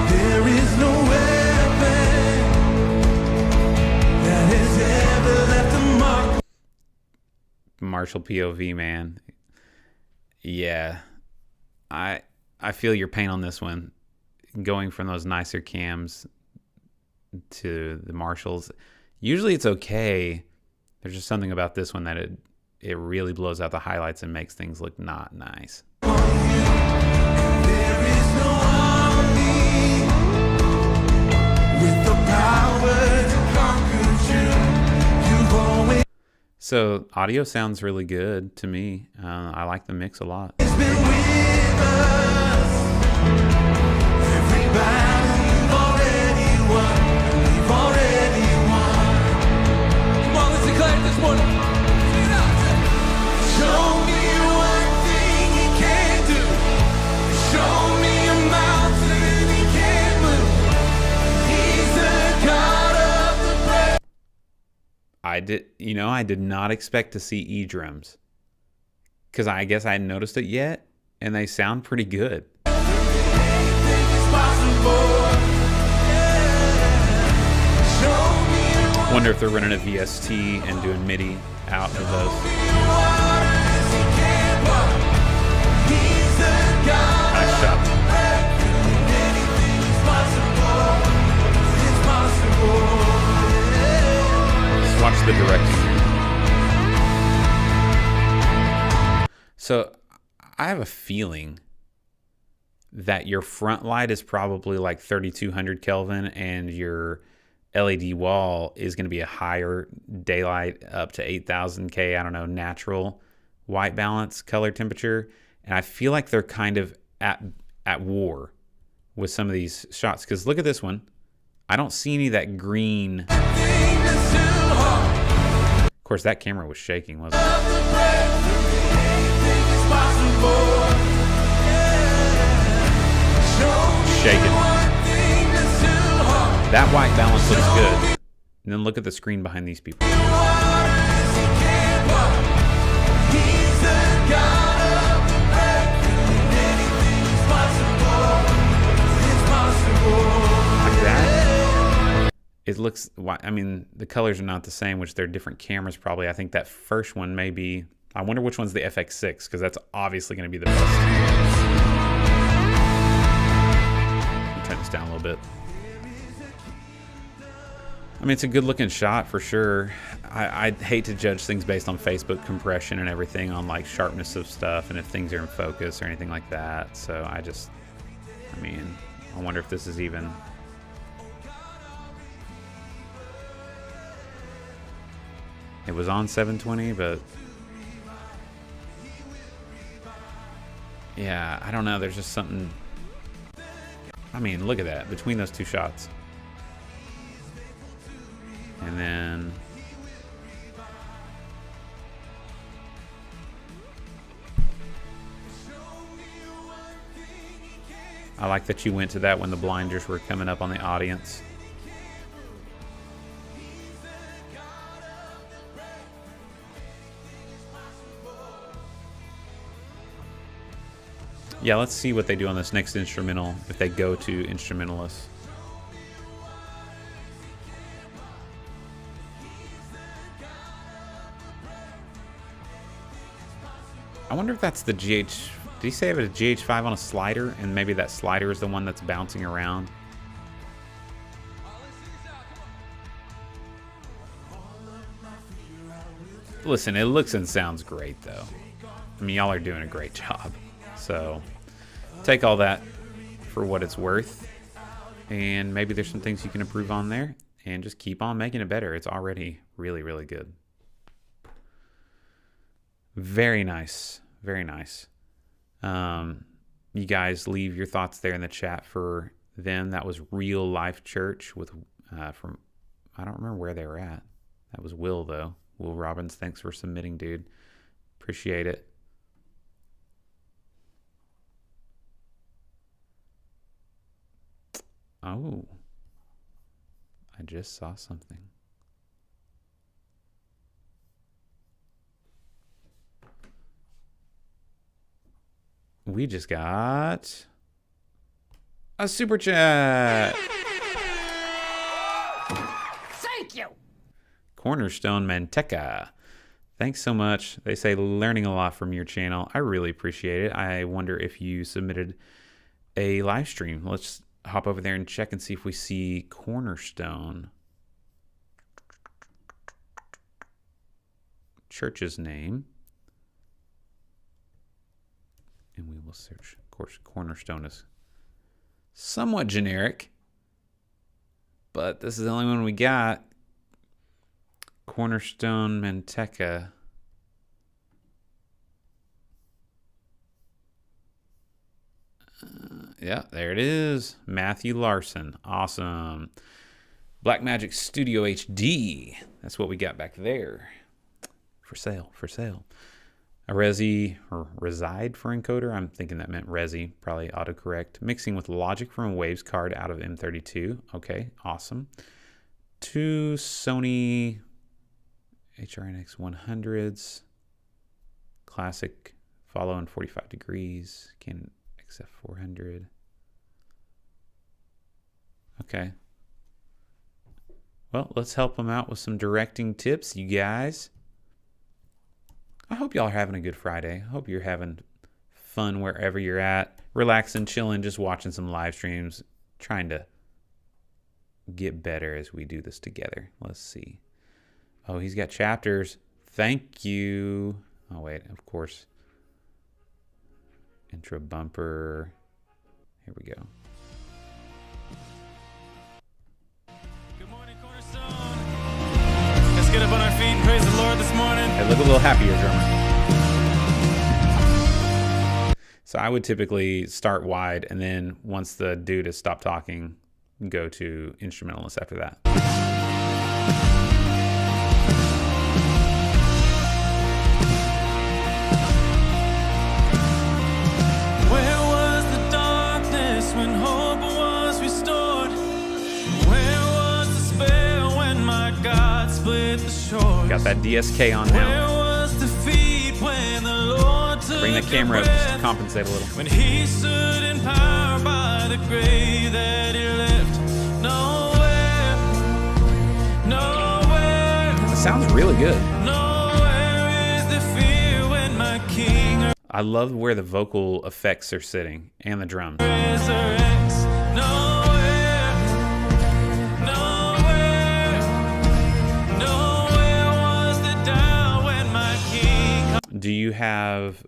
There is no weapon that has ever left a mark. Marshall POV, man. Yeah. I feel your pain on this one. Going from those nicer cams to the Marshalls. Usually it's okay. There's just something about this one that it really blows out the highlights and makes things look not nice. There is no army with the power to conquer you. You've always So audio sounds really good to me. I like the mix a lot. been with us. Every battle you've already won. We've already won. Come on, let's declare it this morning. Sing it out. Show me one thing he can't do. Show me a mountain he can't move. He's the God of the breath. I did not expect to see E-drums. Because I guess I hadn't noticed it yet. And they sound pretty good. Anything is possible. Yeah. Show me Wonder if they're running a VST and doing MIDI out of those. waters he can't walk. He's the God Nice of shot. the breakthrough. Anything is possible. It's possible. Yeah. Just watch the direction. So I have a feeling that your front light is probably like 3200 Kelvin and your LED wall is going to be a higher daylight up to 8000 K, I don't know, natural white balance color temperature. And I feel like they're kind of at war with some of these shots. Because look at this one. I don't see any of that green. Of Thing that's too hard. course, that camera was shaking, wasn't it? Of the breakthrough. Anything is possible. Yeah. Show me Shaking. one thing that's too hard. That white balance looks good. And then look at the screen behind these people. Waters he can't walk. He's the God of the breakthrough. Anything is possible. It's possible. Like that. It looks, I mean, the colors are not the same, which they're different cameras probably. I think that first one may be, I wonder which one's the FX6, because that's obviously going to be the best. Let me turn this down a little bit. I mean, it's a good looking shot for sure. I hate to judge things based on Facebook compression and everything on like sharpness of stuff and if things are in focus or anything like that. So I mean, I wonder if this is even. It was on 720, but yeah, I don't know. There's just something. I mean, look at that between those two shots. And then I like that you went to that when the blinders were coming up on the audience. Yeah, let's see what they do on this next instrumental if they go to instrumentalists. I wonder if that's the GH. Did he say it was a GH5 on a slider? And maybe that slider is the one that's bouncing around. listen, it looks and sounds great, though. I mean, y'all are doing a great job. So take all that for what it's worth. And maybe there's some things you can improve on there. And just keep on making it better. It's already really, really good. Very nice. Very nice. You guys leave your thoughts there in the chat for them. That was Real Life Church with from, I don't remember where they were at. That was Will, though. Will Robbins, thanks for submitting, dude. Appreciate it. Oh. I just saw something. We just got a super chat. Thank you. Cornerstone Manteca. Thanks so much. They say learning a lot from your channel. I really appreciate it. I wonder if you submitted a live stream. Let's hop over there and check and see if we see Cornerstone Church's name. And we will search. Of course, Cornerstone is somewhat generic, but this is the only one we got. Cornerstone Manteca. Yeah, there it is. Matthew Larson. Awesome. Blackmagic Studio HD. That's what we got back there. For sale. For sale. A Resi, or Reside for encoder. I'm thinking that meant Resi. Probably autocorrect. Mixing with logic from a Waves card out of M32. Okay, awesome. 2 Sony HRNX 100s. Classic follow in 45 degrees. Canon XF400. Okay. Well, let's help them out with some directing tips, you guys. I hope y'all are having a good Friday. I hope you're having fun wherever you're at. Relaxing, chilling, just watching some live streams. Trying to get better as we do this together. Let's see. Oh, he's got chapters. Thank you. Oh, wait, of course. Intro bumper. Here we go. Good morning, Cornerstone. Let's get up on our feet and praise the Lord this morning. Hey, look a little happier, drummer. So I would typically start wide, and then once the dude has stopped talking, go to instrumentalist after that. Got that DSK on now. Bring the camera up just to compensate a little. When he stood in power by the grave that he left nowhere. It sounds really good. Nowhere is the fear when my king I love where the vocal effects are sitting and the drums. resurrects. Do you have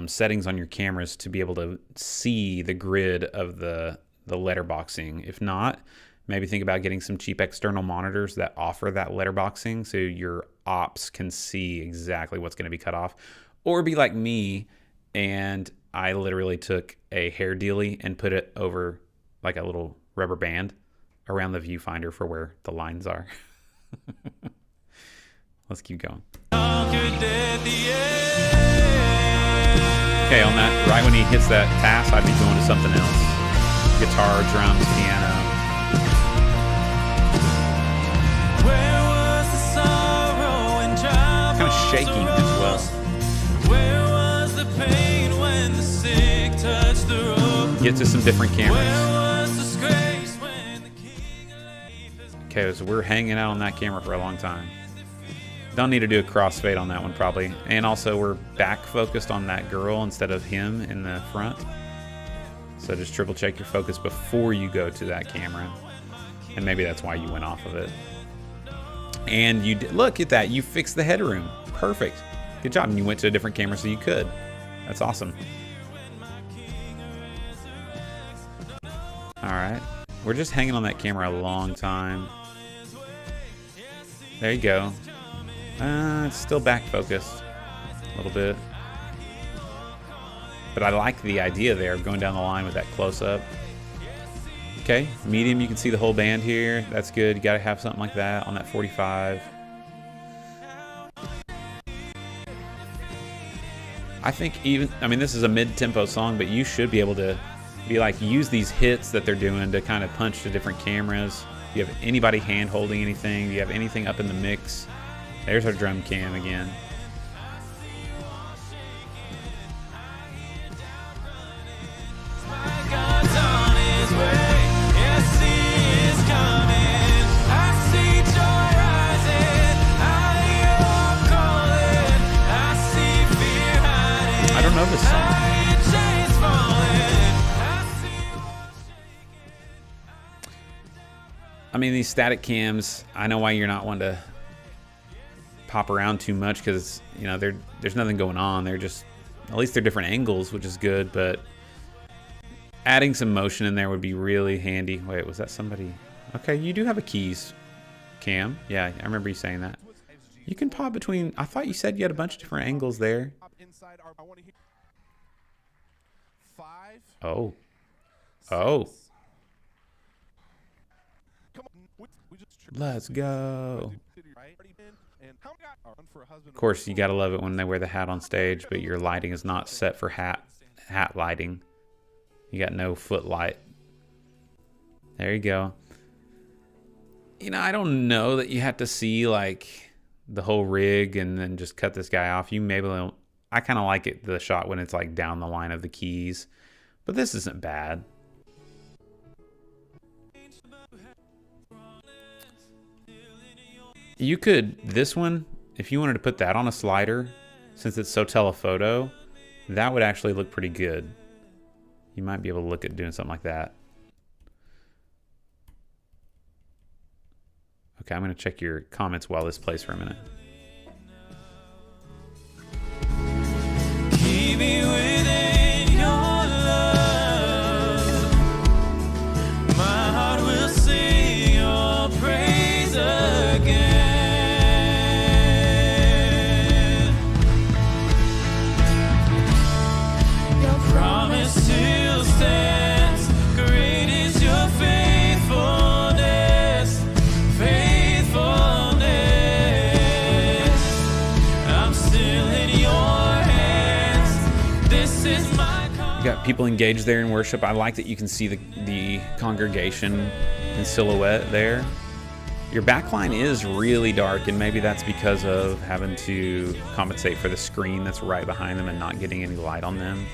settings on your cameras to be able to see the grid of the letterboxing? If not, maybe think about getting some cheap external monitors that offer that letterboxing so your ops can see exactly what's going to be cut off. Or be like me, and I literally took a hair dealie and put it over like a little rubber band around the viewfinder for where the lines are. Let's keep going. Okay, on that, right when he hits that pass, I'd be going to something else. Guitar, drums, piano. Kind of shaking as well. Where was the pain when the sick touched the rope? Get to some different cameras. Where was disgrace when the king of life is... Okay, so we're hanging out on that camera for a long time. Don't need to do a crossfade on that one probably. And also we're back focused on that girl instead of him in the front. So just triple check your focus before you go to that camera. And maybe that's why you went off of it. And you did, look at that, you fixed the headroom. Perfect. Good job. And you went to a different camera so you could. That's awesome. All right. We're just hanging on that camera a long time. There you go. It's still back focused a little bit. But I like the idea there of going down the line with that close up. Okay, medium, you can see the whole band here. That's good. You gotta have something like that on that 45. I think even, I mean, this is a mid-tempo song, but you should be able to be like, use these hits that they're doing to kind of punch to different cameras. Do you have anybody hand holding anything? Do you have anything up in the mix? There's our drum cam again. I don't know this song. I mean, these static cams, I know why you're not one to pop around too much because, you know, there's nothing going on. They're just, at least they're different angles, which is good, but adding some motion in there would be really handy. Wait, was that somebody? Okay, you do have a keys cam. Yeah, I remember you saying that. You can pop between, I thought you said you had a bunch of different angles there. Oh. Oh. Let's go. Of course, you gotta love it when they wear the hat on stage, but your lighting is not set for hat lighting. You got no footlight. There you go. You know, I don't know that you have to see like the whole rig and then just cut this guy off. You maybe don't. I kind of like it, the shot when it's like down the line of the keys, but this isn't bad. You could, this one, if you wanted to put that on a slider, since it's so telephoto, that would actually look pretty good. You might be able to look at doing something like that. Okay, I'm going to check your comments while this plays for a minute. Keep me within your love. My heart will sing your praise again. Your promise still stands. Great is your faithfulness. Faithfulness. I'm still in your hands. This is my You got people engaged there in worship. I like that you can see the congregation in silhouette there. Your backline is really dark, and maybe that's because of having to compensate for the screen that's right behind them and not getting any light on them.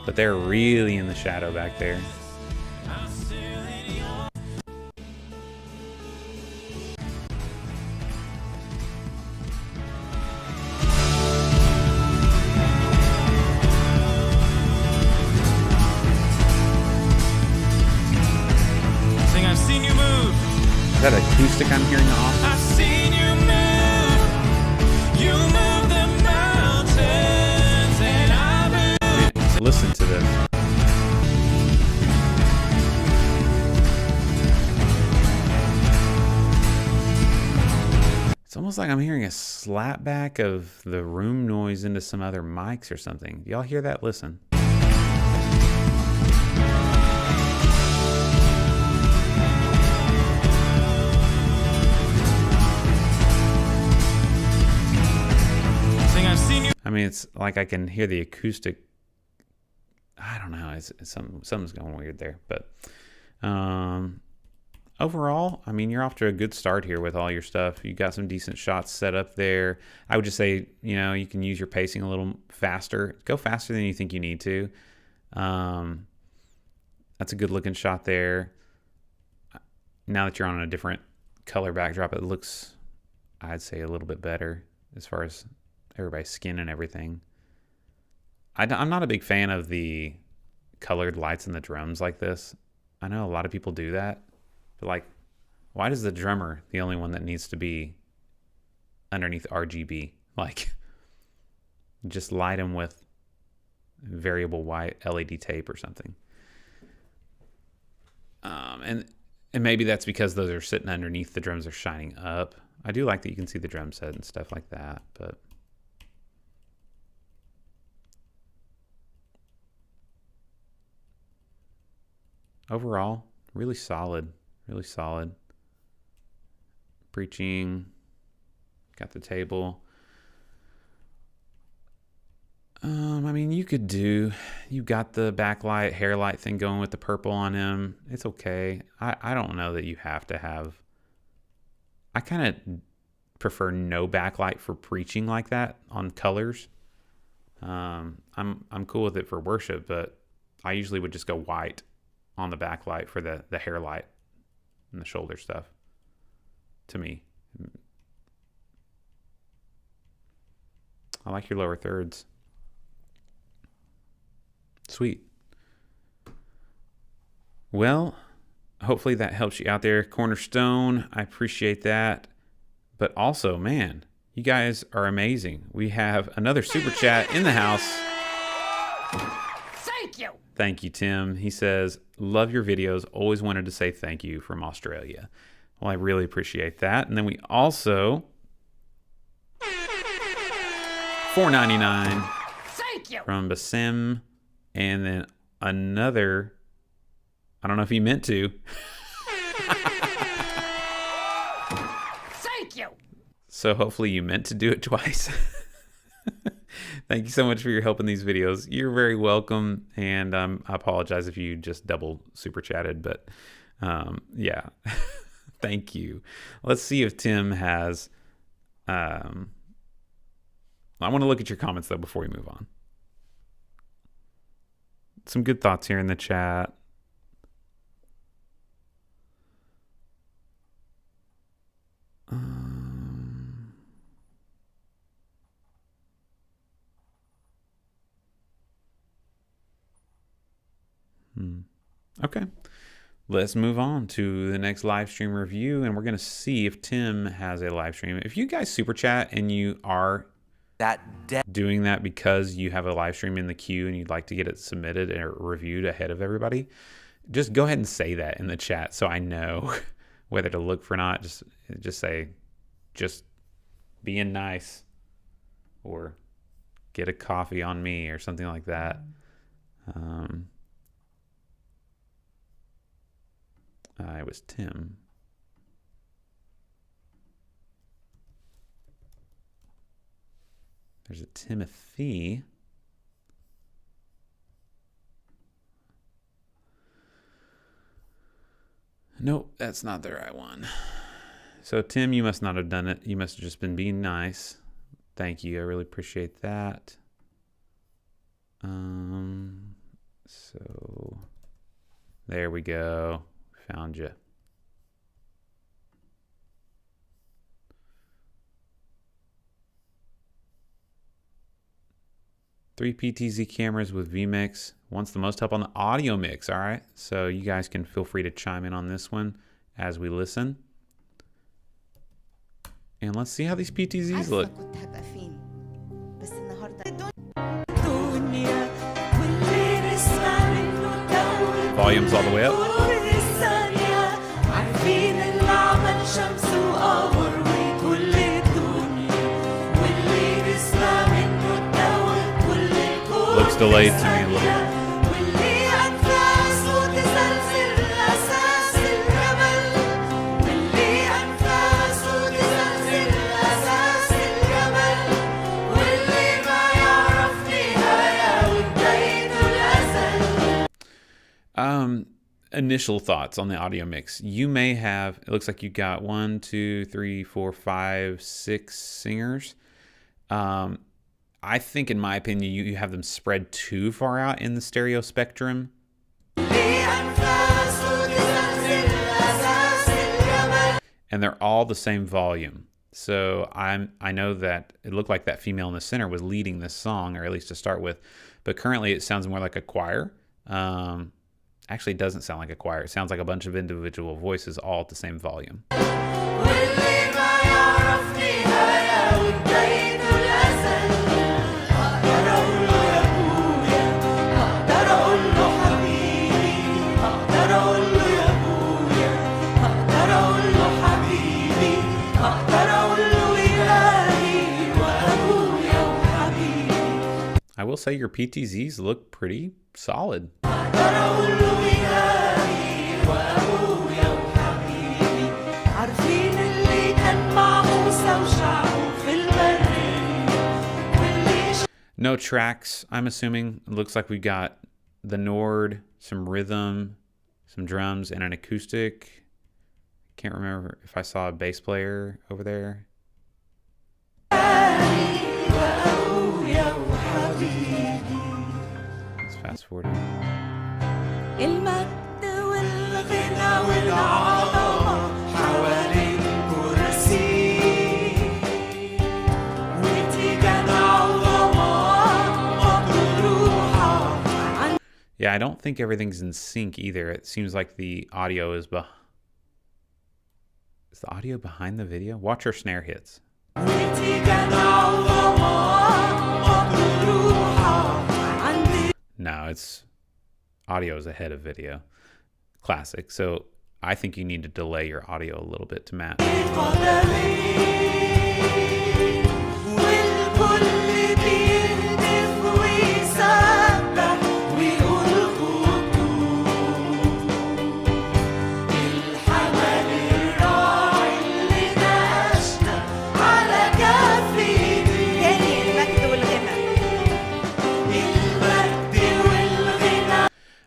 But they're really in the shadow back there. Sing, I've seen you move. Is that acoustic I'm hearing off? I've seen you move. You move the mountains, and I believe. Listen to this. It's almost like I'm hearing a slapback of the room noise into some other mics or something. Y'all hear that? Listen. Sing, I've seen you. I mean, it's like I can hear the acoustic. I don't know. It's something's going weird there. But overall, I mean, you're off to a good start here with all your stuff. You got some decent shots set up there. I would just say, you know, you can use your pacing a little faster. Go faster than you think you need to. That's a good looking shot there. Now that you're on a different color backdrop, it looks, I'd say, a little bit better as far as everybody's skin and everything. I'm not a big fan of the colored lights in the drums like this. I know a lot of people do that, but like why does the drummer the only one that needs to be underneath RGB? Like, just light him with variable white LED tape or something. And maybe that's because those are sitting underneath, the drums are shining up. I do like that you can see the drum set and stuff like that, but overall, really solid, really solid. Preaching, got the table. I mean, you got the backlight, hair light thing going with the purple on him. It's okay. I don't know that you have to have, I kind of prefer no backlight for preaching like that on colors. I'm cool with it for worship, but I usually would just go white on the backlight for the hair light and the shoulder stuff, to me. I like your lower thirds. Sweet. Well, hopefully that helps you out there, Cornerstone. I appreciate that. But also, man, you guys are amazing. We have another super chat in the house. Thank you. Thank you, Tim. He says, love your videos. Always wanted to say thank you from Australia. Well, I really appreciate that. And then we also, $4.99 Thank you. from Basim. And then another, I don't know if he meant to. Thank you. So hopefully you meant to do it twice. Thank you so much for your help in these videos. You're very welcome. And I apologize if you just double super chatted, but yeah, thank you. Let's see if Tim has, I want to look at your comments though before we move on. Some good thoughts here in the chat. Okay, let's move on to the next live stream review, and we're going to see if Tim has a live stream. If you guys super chat and you are doing that because you have a live stream in the queue and you'd like to get it submitted or reviewed ahead of everybody, just go ahead and say that in the chat so I know whether to look for or not. Just say, just being nice, or get a coffee on me or something like that. It was Tim. There's a Timothy. Nope, that's not the right one. So Tim, you must not have done it. You must have just been being nice. Thank you. I really appreciate that. So there we go. Found you. Three PTZ cameras with vMix. Wants the most help on the audio mix. All right. So you guys can feel free to chime in on this one as we listen. And let's see how these PTZs look. Volume's all the way up. Looks delayed to me a little. Initial thoughts on the audio mix. You may have, it looks like you got 1, 2, 3, 4, 5, 6 singers. I think, in my opinion, you have them spread too far out in the stereo spectrum. And they're all the same volume. So I know that it looked like that female in the center was leading this song, or at least to start with. But currently it sounds more like a choir. Actually, it doesn't sound like a choir. It sounds like a bunch of individual voices all at the same volume. واللي ما يعرف نهاية وبدايته الأزل أقدر أقول له يا أبويا أقدر أقول له حبيبي أقدر أقول له يا أبويا أقدر أقول له حبيبي أقدر أقول له إلهي وأبويا وحبيبي. I will say your PTZs look pretty solid. أقدر أقول له إلهي وأبويا وحبيبي عارفين اللي كان مع موسى وشعبه في البرية واللي No tracks, I'm assuming. It looks like we got the Nord, some rhythm, some drums, and an acoustic. Can't remember if I saw a bass player over there. وأبويا وحبيبي Let's fast forward. المجد والغنى والعظمة حوالين كرسي وتيجان عظمة مطروحة عن Yeah, I don't think everything's in sync either. It seems like the audio is Is the audio behind the video? Watch our snare hits. وتيجان عظمة مطروحة عن No, it's audio is ahead of video. Classic. So I think you need to delay your audio a little bit to match. والكل بيهتف ويسبح ويقول قدوس الحمل الراعي اللي ناقشنا على كف ايديه تاني المجد والغنى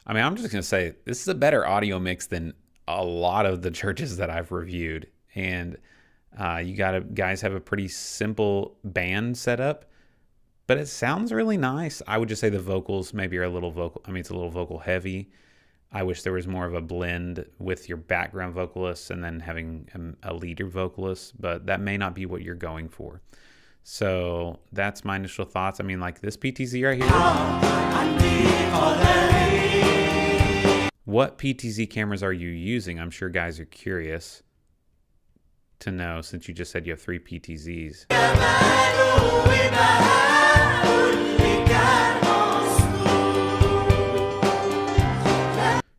I mean, I'm just going to say this is a better audio mix than a lot of the churches that I've reviewed. And you guys have a pretty simple band setup, but it sounds really nice. I would just say the vocals maybe are a little vocal. I mean, it's a little vocal heavy. I wish there was more of a blend with your background vocalists and then having a leader vocalist, but that may not be what you're going for. So that's my initial thoughts. I mean, like this PTZ right here. What PTZ cameras are you using? I'm sure guys are curious to know since you just said you have 3 PTZs.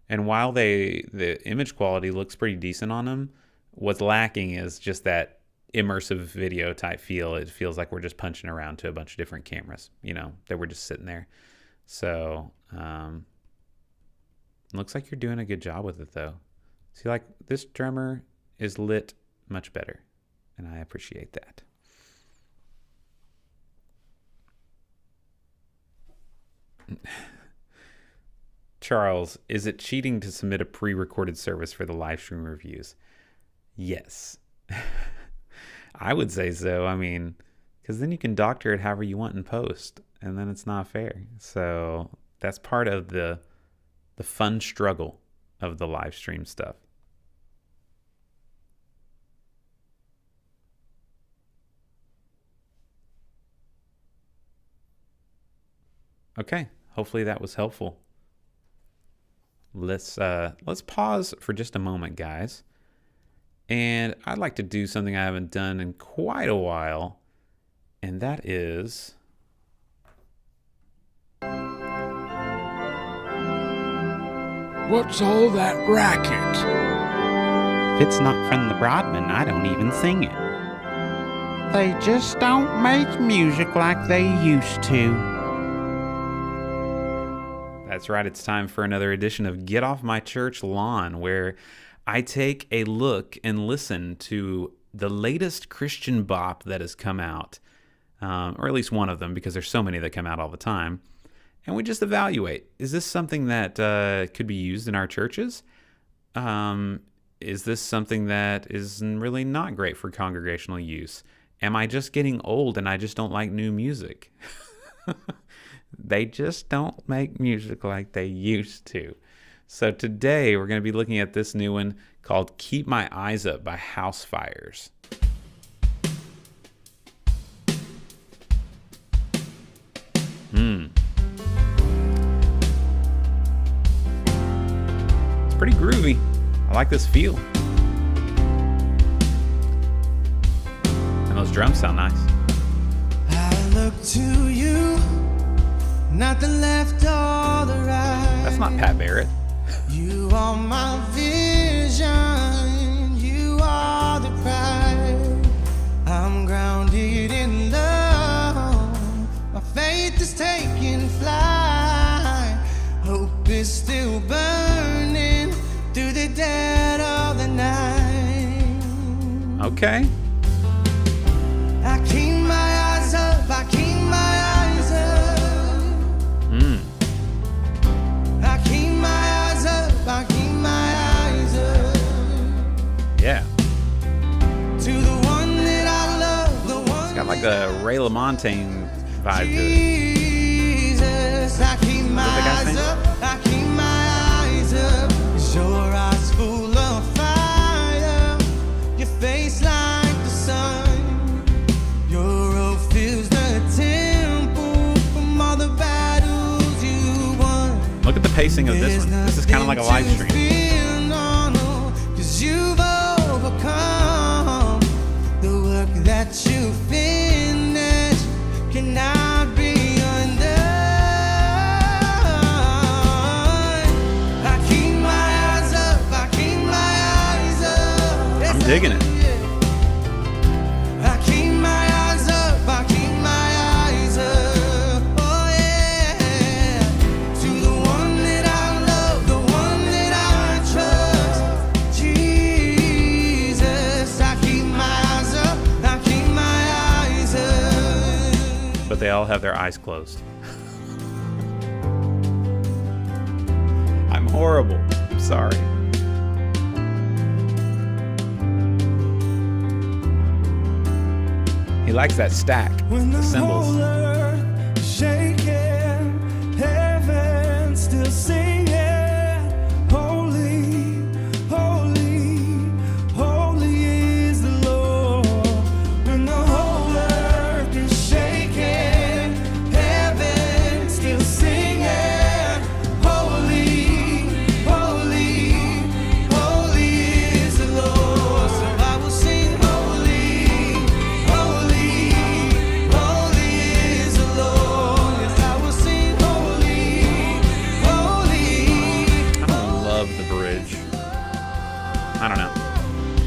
And while the image quality looks pretty decent on them, what's lacking is just that immersive video type feel. It feels like we're just punching around to a bunch of different cameras, you know, that we're just sitting there. So, looks like you're doing a good job with it though. See, like this drummer is lit much better, and I appreciate that. Charles, is it cheating to submit a pre-recorded service for the live stream reviews? Yes. I would say so. I mean, because then you can doctor it however you want in post, and then it's not fair. So that's part of the fun struggle of the live stream stuff. Okay, hopefully that was helpful. Let's pause for just a moment, guys. And I'd like to do something I haven't done in quite a while, and that is What's all that racket? If it's not from the Broadman, I don't even sing it. They just don't make music like they used to. That's right, it's time for another edition of Get Off My Church Lawn, where I take a look and listen to the latest Christian bop that has come out, or at least one of them, because there's so many that come out all the time. And we just evaluate, is this something that could be used in our churches? Is this something that is really not great for congregational use? Am I just getting old and I just don't like new music? They just don't make music like they used to. So today we're going to be looking at this new one called Keep My Eyes Up by House Fires. pretty groovy. I like this feel. And those drums sound nice. I look to you, not the left or the right. That's not Pat Barrett. You are my vision, you are the pride. I'm grounded in love, my faith is taking flight. Hope is still burning through the dead of the night. Okay. I keep my eyes up, I keep my eyes up. I keep my eyes up, I keep my eyes up. Yeah. To the one that I love, the one It's got like a Ray LaMontagne vibe to it. Jesus, I keep my Is that the guy's eyes name? up, I keep my eyes up. 'Cause your eyes full of fire, your face like the sun. Your robe fills the temple from all the battles you won. Look at the pacing of this one. This is kind of like a live stream. Cause you've overcome the work that you finished cannot be undone. I keep my eyes up, I keep my eyes up. I'm digging it. I keep my eyes up, I keep my eyes up. Oh yeah. To the one that I love, the one that I trust. Jesus, I keep my eyes up, I keep my eyes up. But they all have their eyes closed. I'm horrible. I'm sorry. He likes that stack, When the cymbals. whole earth is shaking, heaven still singing, holy, holy, holy is the Lord. When the whole earth is shaking, heaven still singing, holy, holy, holy is the Lord. So I will sing holy, holy, holy is the Lord. Yes, I will sing holy, holy. I love the bridge. I don't know.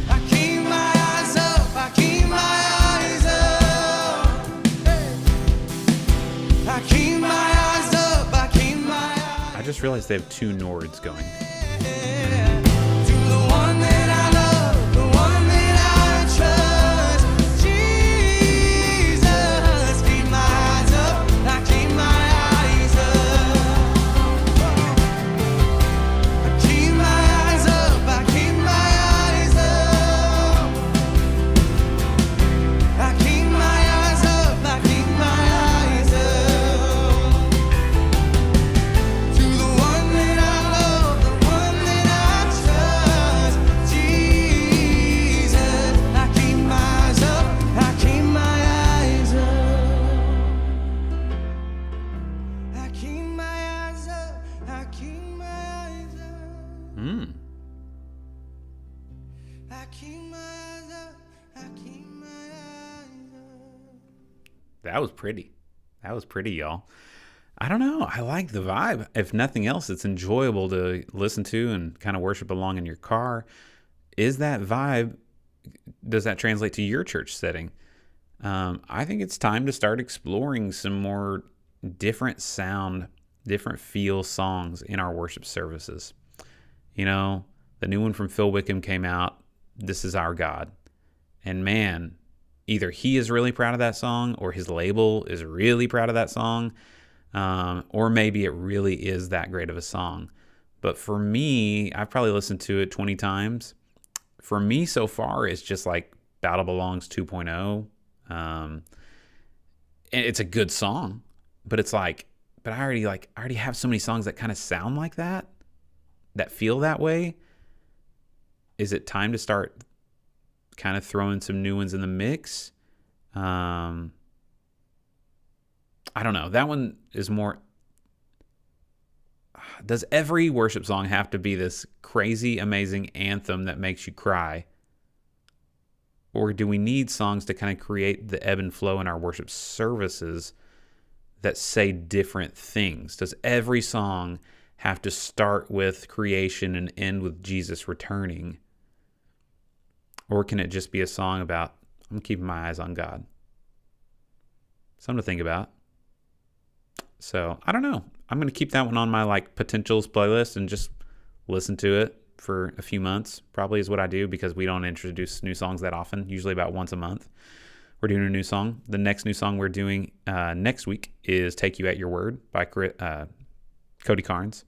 I keep my eyes up, I keep my eyes up. Hey. I keep my eyes up, I keep my eyes I just realized they have two Nords going. to the one that I love, the one that I trust. Jesus, keep my eyes up, I keep my eyes up. I keep my eyes up, I keep my eyes up. I keep my eyes up, I keep my eyes up. To the one that I love, the one that I trust. Jesus, I keep my eyes up, I keep my eyes up. I keep my eyes up, I keep my eyes up. I keep my eyes up, I keep my eyes up. That was pretty. That was pretty, y'all. I don't know. I like the vibe. If nothing else, it's enjoyable to listen to and kind of worship along in your car. Is that vibe, does that translate to your church setting? I think it's time to start exploring some more different sound, different feel songs in our worship services. You know, the new one from Phil Wickham came out, This Is Our God. And man, either he is really proud of that song or his label is really proud of that song. Or maybe it really is that great of a song. But for me, I've probably listened to it 20 times. For me so far, it's just like Battle Belongs 2.0. And it's a good song, but it's like, but I already have so many songs that kind of sound like that feel that way. Is it time to start kind of throwing some new ones in the mix? I don't know. That one is more, Does every worship song have to be this crazy, amazing anthem that makes you cry? Or do we need songs to kind of create the ebb and flow in our worship services that say different things? Does every song have to start with creation and end with Jesus returning? Or can it just be a song about, I'm keeping my eyes on God? Something to think about. So, I don't know. I'm going to keep that one on my potentials playlist and just listen to it for a few months, probably is what I do, because we don't introduce new songs that often, usually about once a month. We're doing a new song. The next new song we're doing next week is Take You at Your Word by Cody Carnes.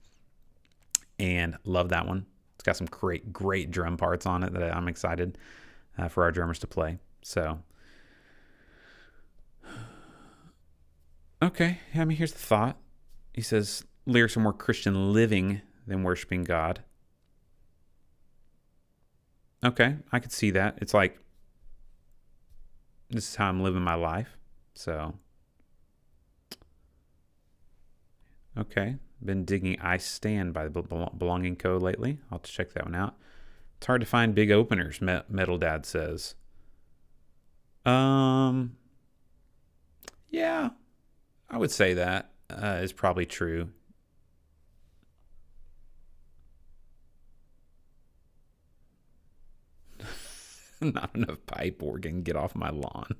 And love that one. It's got some great drum parts on it that I'm excited for our drummers to play. So, okay. I mean, here's the thought. He says, lyrics are more Christian living than worshiping God. Okay, I could see that. It's like, this is how I'm living my life. So, okay. Been digging I Stand by the Belonging Code lately. I'll have to check that one out. It's hard to find big openers, Metal Dad says. Yeah, I would say that is probably true. Not enough pipe organ. Get off my lawn.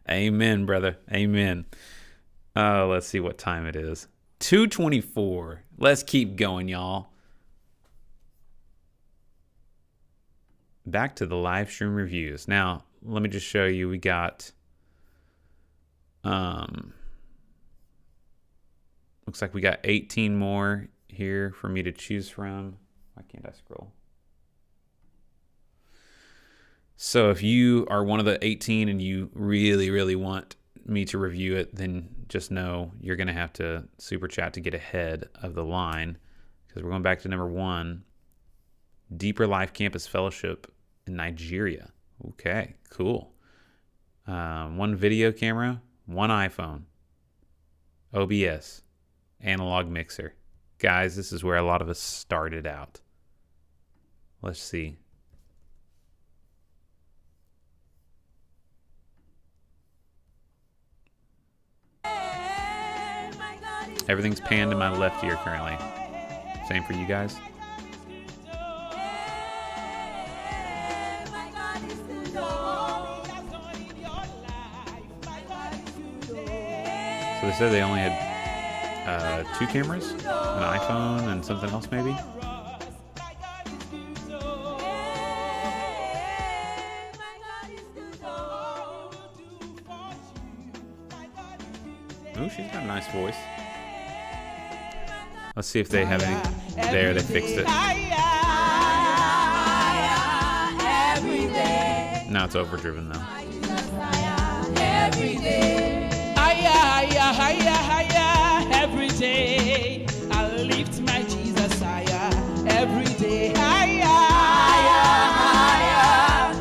Amen, brother. Amen. Let's see what time it is. 2:24. Let's keep going, y'all. Back to the live stream reviews. Now, let me just show you. We got looks like we got 18 more here for me to choose from. Why can't I scroll? So if you are one of the 18 and you really want me to review it, then just know you're going to have to super chat to get ahead of the line, because we're going back to number 1, Deeper Life Campus Fellowship in Nigeria. Okay, cool. 1 video camera, 1 iPhone, OBS, analog mixer. Guys, this is where a lot of us started out. Let's see. Everything's panned to my left ear currently. Same for you guys. So they said they only had 2 cameras, an iPhone and something else maybe. Oh, she's got a nice voice. Let's see if they have any. There, they fixed it. Now it's overdriven though. Every day, every day, I lift my Jesus higher. Every day,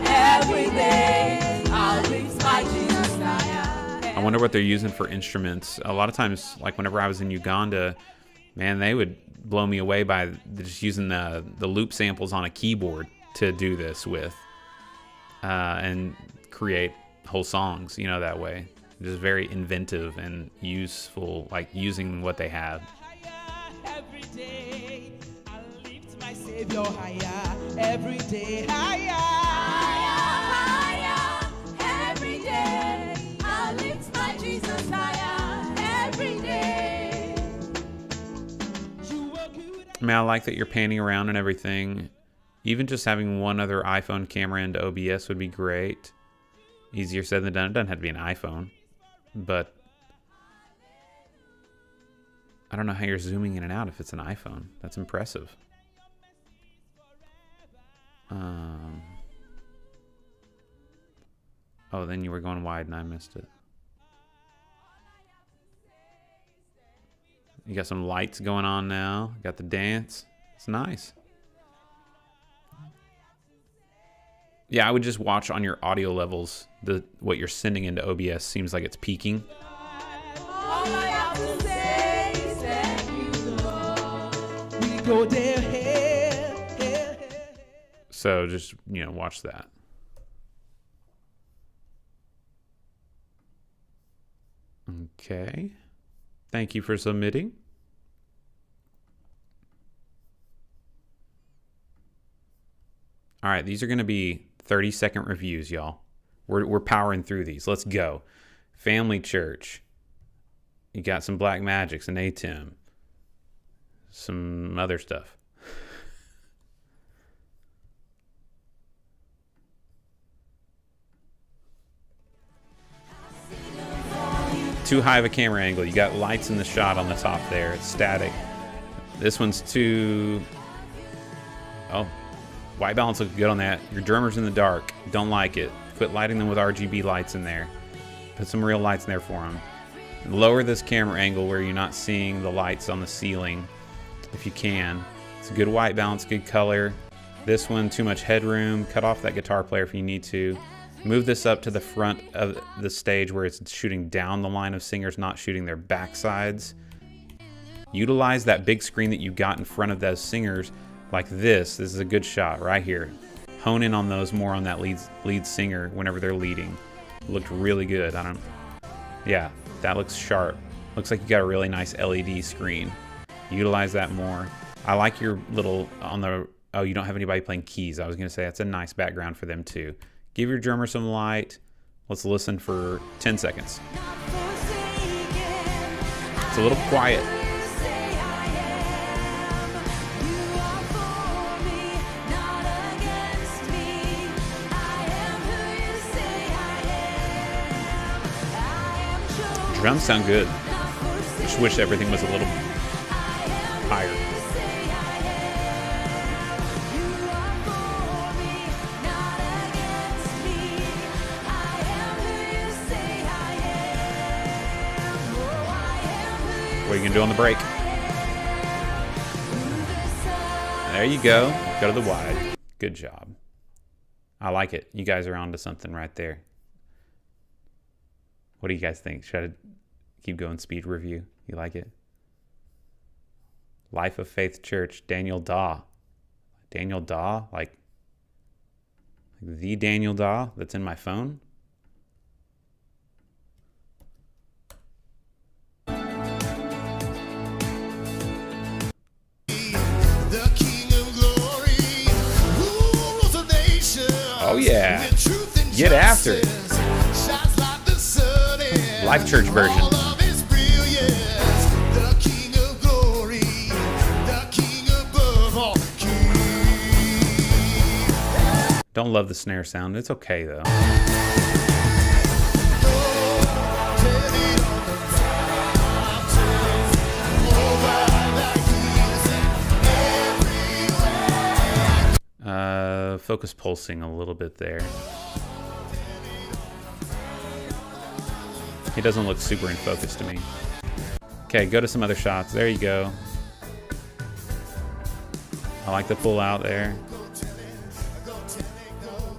every day, I lift my Jesus higher. I wonder what they're using for instruments. A lot of times, like whenever I was in Uganda, man, they would blow me away by just using the loop samples on a keyboard to do this with, and create whole songs, you know, that way. Just very inventive and useful, like using what they have. Every day, I lift my Savior higher. Every day, higher. Every day, I lift my Jesus higher. Every day. I mean, I like that you're panning around and everything. Even just having one other iPhone camera into OBS would be great. Easier said than done. It doesn't have to be an iPhone. But I don't know how you're zooming in and out if it's an iPhone. That's impressive. Oh, then you were going wide and I missed it. You got some lights going on now. Got the dance. It's nice. Yeah, I would just watch on your audio levels. What you're sending into OBS seems like it's peaking. All I have to say is go there. Hey, hey, hey. So just, you know, watch that. Okay. Thank you for submitting. All right, these are going to be 30-second reviews, y'all. We're powering through these. Let's go. Family Church. You got some Black Magics and ATEM. Some other stuff. Too high of a camera angle. You got lights in the shot on the top there. It's static. This one's too... Oh. White balance looks good on that. Your drummer's in the dark. Don't like it. Quit lighting them with RGB lights in there. Put some real lights in there for them. Lower this camera angle where you're not seeing the lights on the ceiling if you can. It's a good white balance, good color. This one, too much headroom. Cut off that guitar player if you need to. Move this up to the front of the stage where it's shooting down the line of singers, not shooting their backsides. Utilize that big screen that you got in front of those singers like this. This is a good shot right here. Hone in on those more on that lead singer whenever they're leading. Looked really good. Yeah, that looks sharp. Looks like you got a really nice LED screen. Utilize that more. I like your little on the... Oh, you don't have anybody playing keys. I was going to say that's a nice background for them too. Give your drummer some light. Let's listen for 10 seconds. It's a little quiet. Drums sound good. Just wish everything was a little higher. What are you gonna do on the break? There you go. Go to the wide. Good job. I like it. You guys are onto something right there. What do you guys think? Should I keep going speed review? You like it? Life of Faith Church, Daniel Daw. Daniel Daw? Like the Daniel Daw that's in my phone? Oh yeah, get after it. Life Church version. Don't love the snare sound. It's okay though. Focus pulsing a little bit there. He doesn't look super in focus to me. Okay, go to some other shots. There you go. I like the pull out there.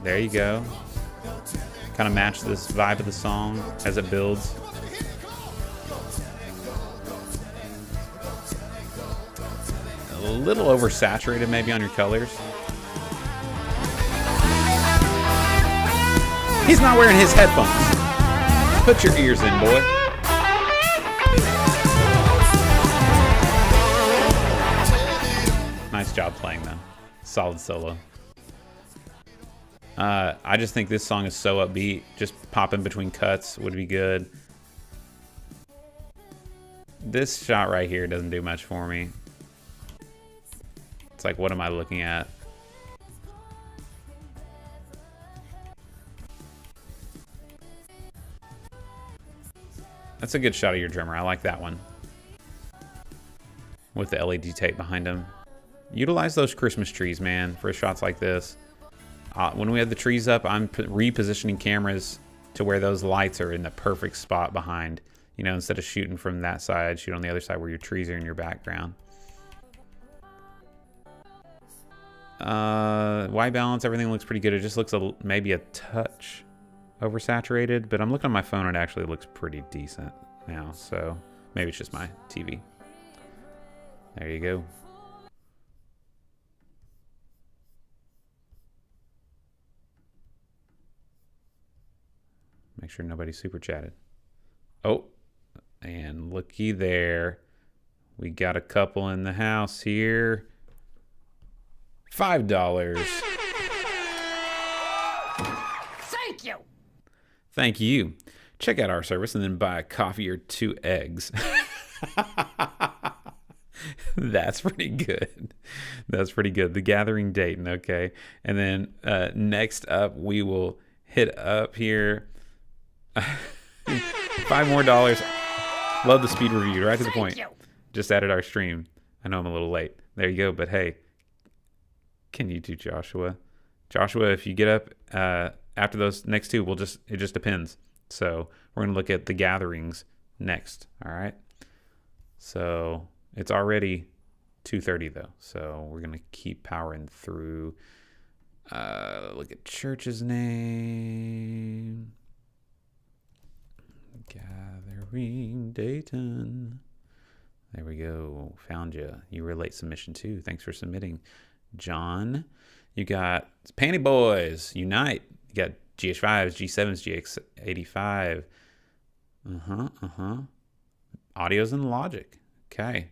There you go. Kind of match this vibe of the song as it builds. A little oversaturated maybe on your colors. He's not wearing his headphones. Put your ears in, boy. Nice job playing, though. Solid solo. I just think this song is so upbeat. Just popping between cuts would be good. This shot right here doesn't do much for me. It's like, what am I looking at? That's a good shot of your drummer. I like that one. With the LED tape behind him. Utilize those Christmas trees, man, for shots like this. When we have the trees up, I'm repositioning cameras to where those lights are in the perfect spot behind. You know, instead of shooting from that side, shoot on the other side where your trees are in your background. White balance, everything looks pretty good. It just looks maybe a touch oversaturated, but I'm looking on my phone and it actually looks pretty decent now, so maybe it's just my TV. There you go. Make sure nobody super chatted. Oh, and looky there. We got a couple in the house here. $5. Thank you. Thank you. Check out our service and then buy a coffee or 2 eggs. That's pretty good. That's pretty good. The Gathering Dayton, okay. And then next up, we will hit up here. $5 more. Love the speed review, right to the point. Just added our stream. I know I'm a little late. There you go. But hey, can you do Joshua? Joshua, if you get up after those next two, it just depends. So we're gonna look at the gatherings next. All right. So it's already 2:30 though, so we're gonna keep powering through. Look at church's name. Gathering Dayton. There we go. Found you. You were late submission too. Thanks for submitting, John. You got Panty Boys Unite. You got GH5s, G7s, GX85. Audio's in Logic. Okay.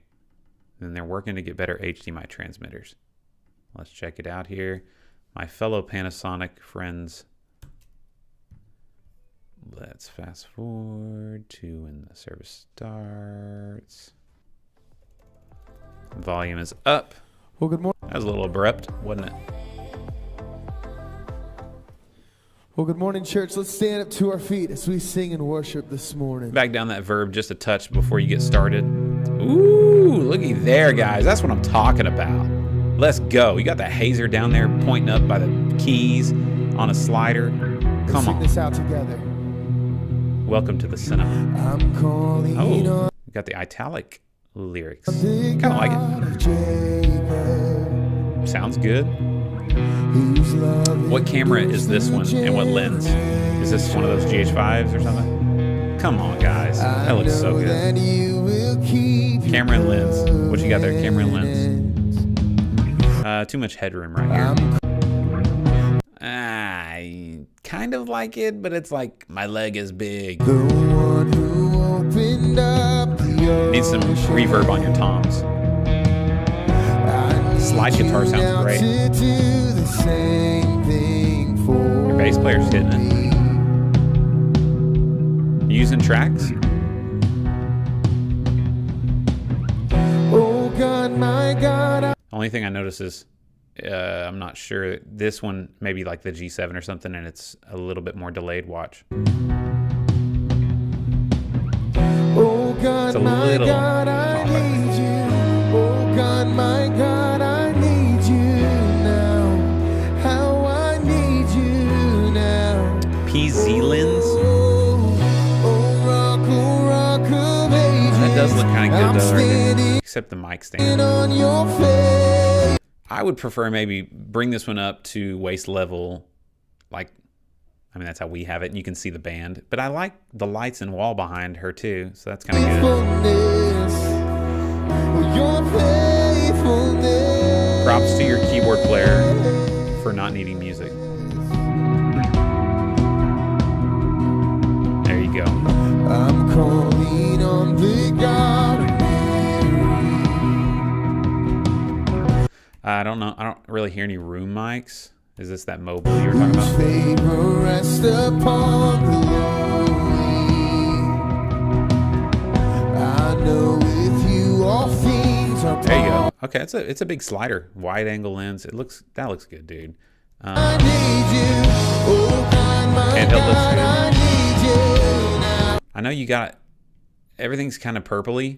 Then they're working to get better HDMI transmitters. Let's check it out here. My fellow Panasonic friends. Let's fast forward to when the service starts. Volume is up. Well, good morning. That was a little abrupt, wasn't it? Well, good morning, church. Let's stand up to our feet as we sing and worship this morning. Back down that verb just a touch before you get started. Ooh, looky there, guys. That's what I'm talking about. Let's go. You got the hazer down there pointing up by the keys on a slider. Come Sing on. this out together. Welcome to the cinema. I'm calling Oh, we got the italic lyrics. Kind of like it. Sounds good. What camera is this one and what lens? Is this one of those GH5s or something? Come on, guys. That looks so good. Camera and lens. What you got there? Camera and lens. Too much headroom right here. I kind of like it, but it's like my leg is big. Need some reverb on your toms. Slide guitar sounds great. Your bass player's hitting it. You using tracks? Oh God, my God. Only thing I notice is I'm not sure. This one maybe like the G7 or something, and it's a little bit more delayed. Watch. Oh God, It's a little. I need you. Oh God, my God, I need you now. How I need you now. PZ lens. Oh, rock, baby. That does look kind of good though, right there. Except the mic stand. On your face. I would prefer maybe bring this one up to waist level, like, I mean, that's how we have it, and you can see the band. But I like the lights and wall behind her, too, so that's kind of good. Props to your keyboard player for not needing music. There you go. I'm calling on the God. I don't know. I don't really hear any room mics. Is this that mobile you were talking about? Favor rest upon the I know with you all things are There you go. Okay, it's a big slider, wide angle lens. That looks good, dude. I need you. Oh God, my Handheld looks God, good. I need you now. I know you got everything's kind of purpley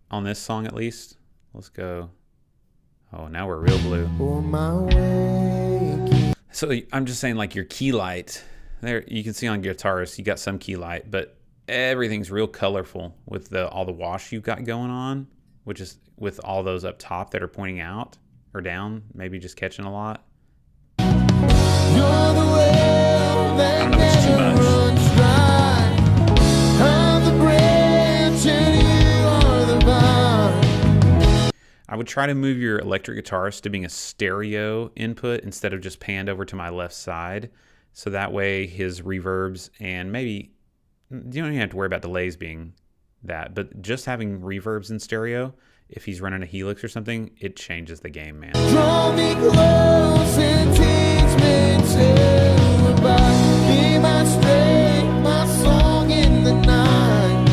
on this song at least. Let's go. Oh, now we're real blue. On my way. So I'm just saying, like your key light there, you can see on guitarists, you got some key light, but everything's real colorful with all the wash you've got going on, which is with all those up top that are pointing out or down, maybe just catching a lot. You're the well that I don't know if it's too much. runs dry. I'm the branch and you are the vine. I would try to move your electric guitarist to being a stereo input instead of just panned over to my left side. So that way his reverbs, and maybe you don't even have to worry about delays being that, but just having reverbs in stereo, if he's running a Helix or something, it changes the game, man. Draw me close and teach me to abide. Be my strength, my song in the night.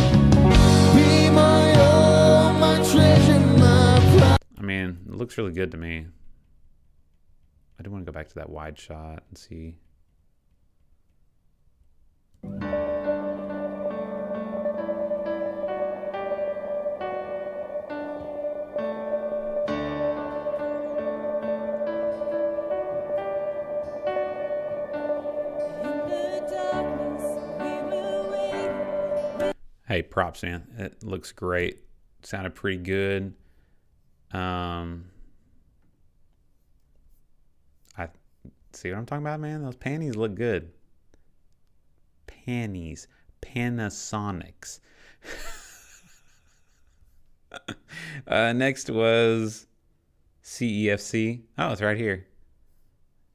Be my all, my treasure, my pride. I mean, it looks really good to me. I do want to go back to that wide shot and see. Hey, props, man. It looks great. Sounded pretty good. I see what I'm talking about, man. Those panties look good. Panties. Panasonics. Next was CEFC. Oh, it's right here.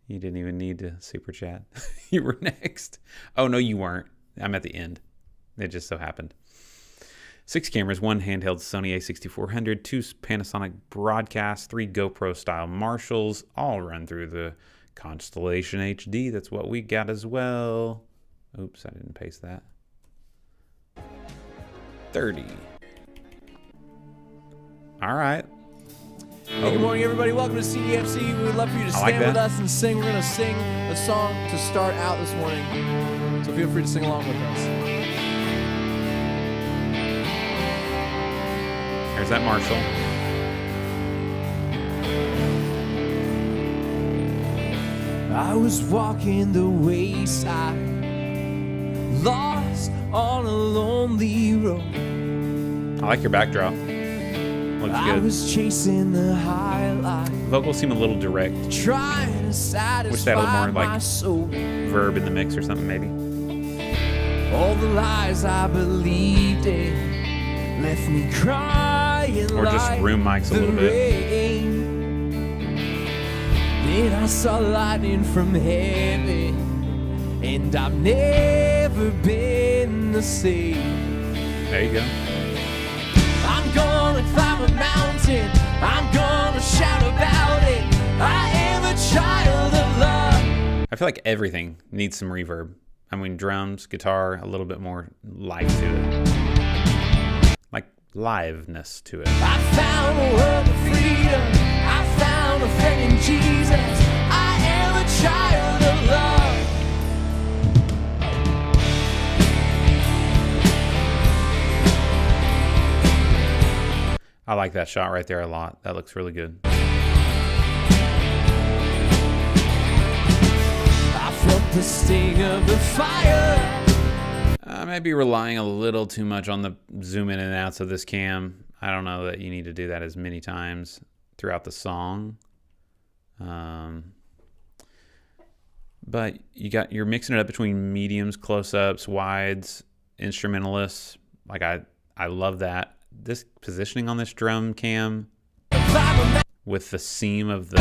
You didn't even need to super chat. You were next. Oh, no, you weren't. I'm at the end. It just so happened. 6 cameras, 1 handheld Sony a6400, 2 Panasonic broadcasts, 3 GoPro style Marshalls, all run through the Constellation HD. That's what we got as well. Oops, I didn't paste that. 30. All right. Hey, good morning, everybody. Welcome to CEFC. We would love for you to stand with us and sing. We're going to sing a song to start out this morning. So feel free to sing along with us. There's that Marshall. I was walking the wayside, lost on a lonely road. I like your backdrop. Looks I good. was chasing the highlight, Vocals seem a little direct. trying to satisfy Wish they had a little more my like soul. verb in the mix or something, maybe. All the lies I believed in left me crying Or just like room mics a the little bit. rain. Then I saw lightning from heaven, and I've never been the same. There you go. I'm gonna climb a mountain, I'm gonna shout about it. I am a child of love. I feel like everything needs some reverb. I mean, drums, guitar, a little bit more life to it. Like liveness to it. I found a world of freedom, I found a friend in Jesus. I am a child of love. I like that shot right there a lot. That looks really good. I felt the sting of the fire. I might be relying a little too much on the zoom in and outs of this cam. I don't know that you need to do that as many times throughout the song. But you're mixing it up between mediums, close-ups, wides, instrumentalists. Like I love that. This positioning on this drum cam with the seam of the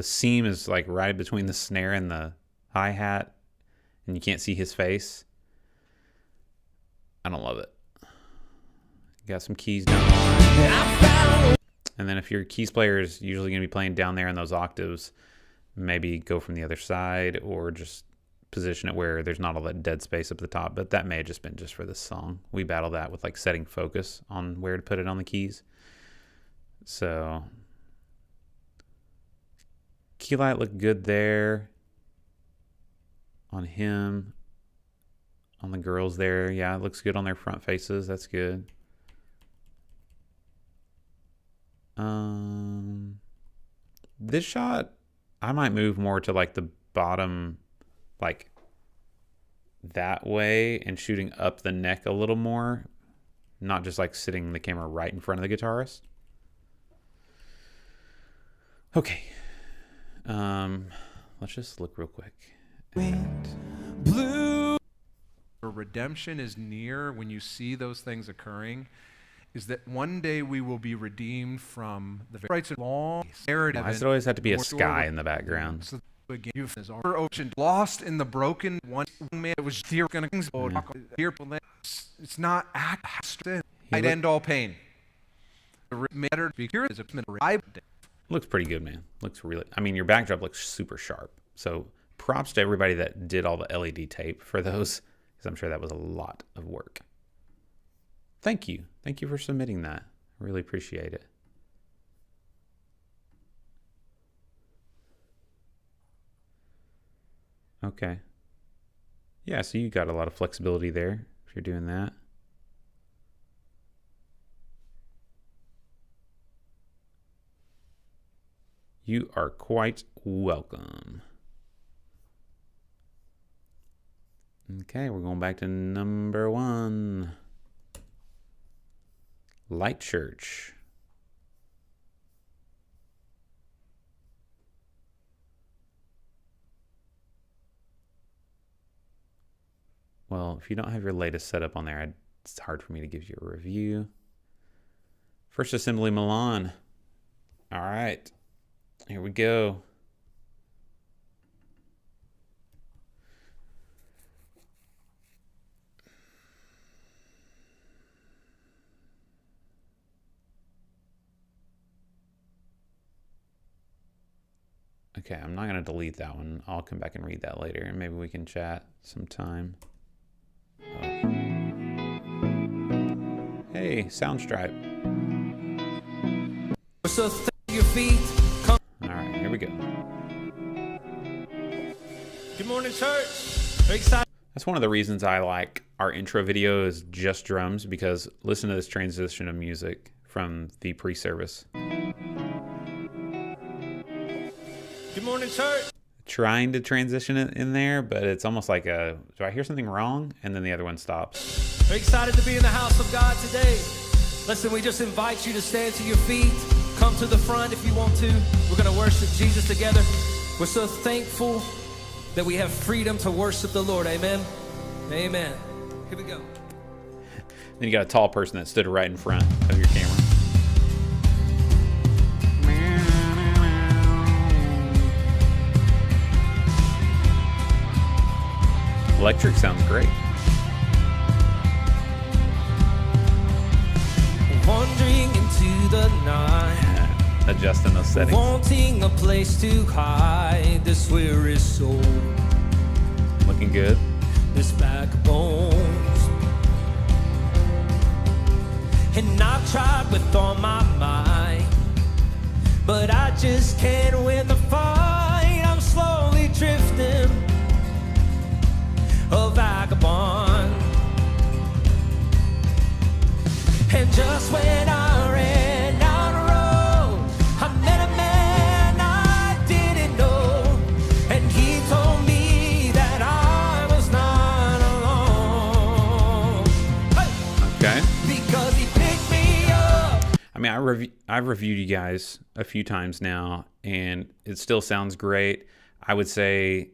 seam is like right between the snare and the hi-hat, and you can't see his face. I don't love it. Got some keys down the line. And then if your keys player is usually going to be playing down there in those octaves, maybe go from the other side or just position it where there's not all that dead space up the top. But that may have just been just for this song. We battle that with like setting focus on where to put it on the keys. So key light looked good there on him. On the girls there, yeah, it looks good on their front faces. That's good. This shot, I might move more to like the bottom, like that way, and shooting up the neck a little more, not just like sitting the camera right in front of the guitarist. Okay, let's just look real quick. Blue. Redemption is near when you see those things occurring, is that one day we will be redeemed from the long narrative. Why does it always have to be a sky in the background? again. Our ocean lost in the broken one man. It was here gonna here. It's not accident. I'd end all pain. The matter here is a looks pretty good, man. Looks really. I mean, your backdrop looks super sharp. So props to everybody that did all the LED tape for those, because I'm sure that was a lot of work. Thank you. Thank you for submitting that. I really appreciate it. Okay. Yeah, so you got a lot of flexibility there if you're doing that. You are quite welcome. Okay, we're going back to number 1. Light Church. Well, if you don't have your latest setup on there, it's hard for me to give you a review. First Assembly Milan. All right, here we go. Okay, I'm not going to delete that one. I'll come back and read that later, and maybe we can chat sometime. Oh. Hey, Soundstripe. So your feet. All right, here we go. Good morning, church. Very excited. That's one of the reasons I like our intro video is just drums, because listen to this transition of music from the pre-service. Good morning, church. Trying to transition it in there, but it's almost like a, do I hear something wrong? And then the other one stops. Very excited to be in the house of God today. Listen, we just invite you to stand to your feet. Come to the front if you want to. We're going to worship Jesus together. We're so thankful that we have freedom to worship the Lord. Amen. Amen. Here we go. Then you got a tall person that stood right in front of your camera. Electric sounds great. Wandering into the night, adjusting those settings. Wanting a place to hide this weary soul. Looking good. This backbones. And I've tried with all my might, but I just can't win the fight. I'm slowly drifting, a vagabond. And just when I ran down the road, I met a man I didn't know, and he told me that I was not alone. Hey! Okay. Because he picked me up. I mean, I've reviewed you guys a few times now, and it still sounds great. I would say,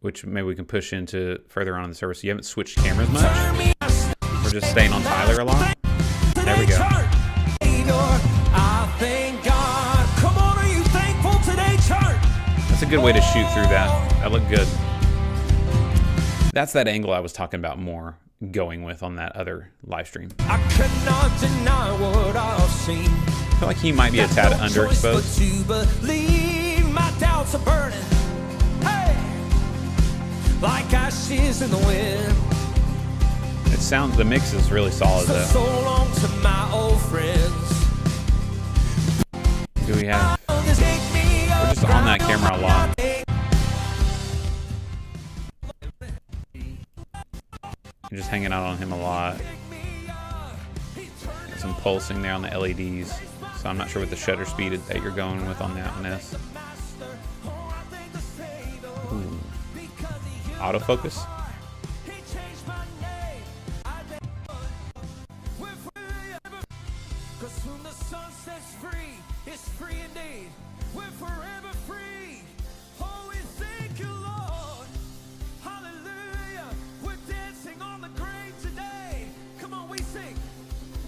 which maybe we can push into further on in the service. You haven't switched cameras much. We're just staying on Tyler a lot. There we go. I thank God. Come on, are you thankful today, church? That's a good way to shoot through that. That looked good. That's that angle I was talking about more going with on that other live stream. I cannot deny what I've seen. I feel like he might be a tad underexposed. To believe my doubts are burning. Hey, like ashes in the wind. It sounds, the mix is really solid though. So long to my old friends. Do we have? We're just on that camera a lot. You're just hanging out on him a lot. Got some pulsing there on the LEDs, so I'm not sure what the shutter speed that you're going with on that one is. Ooh. Autofocus.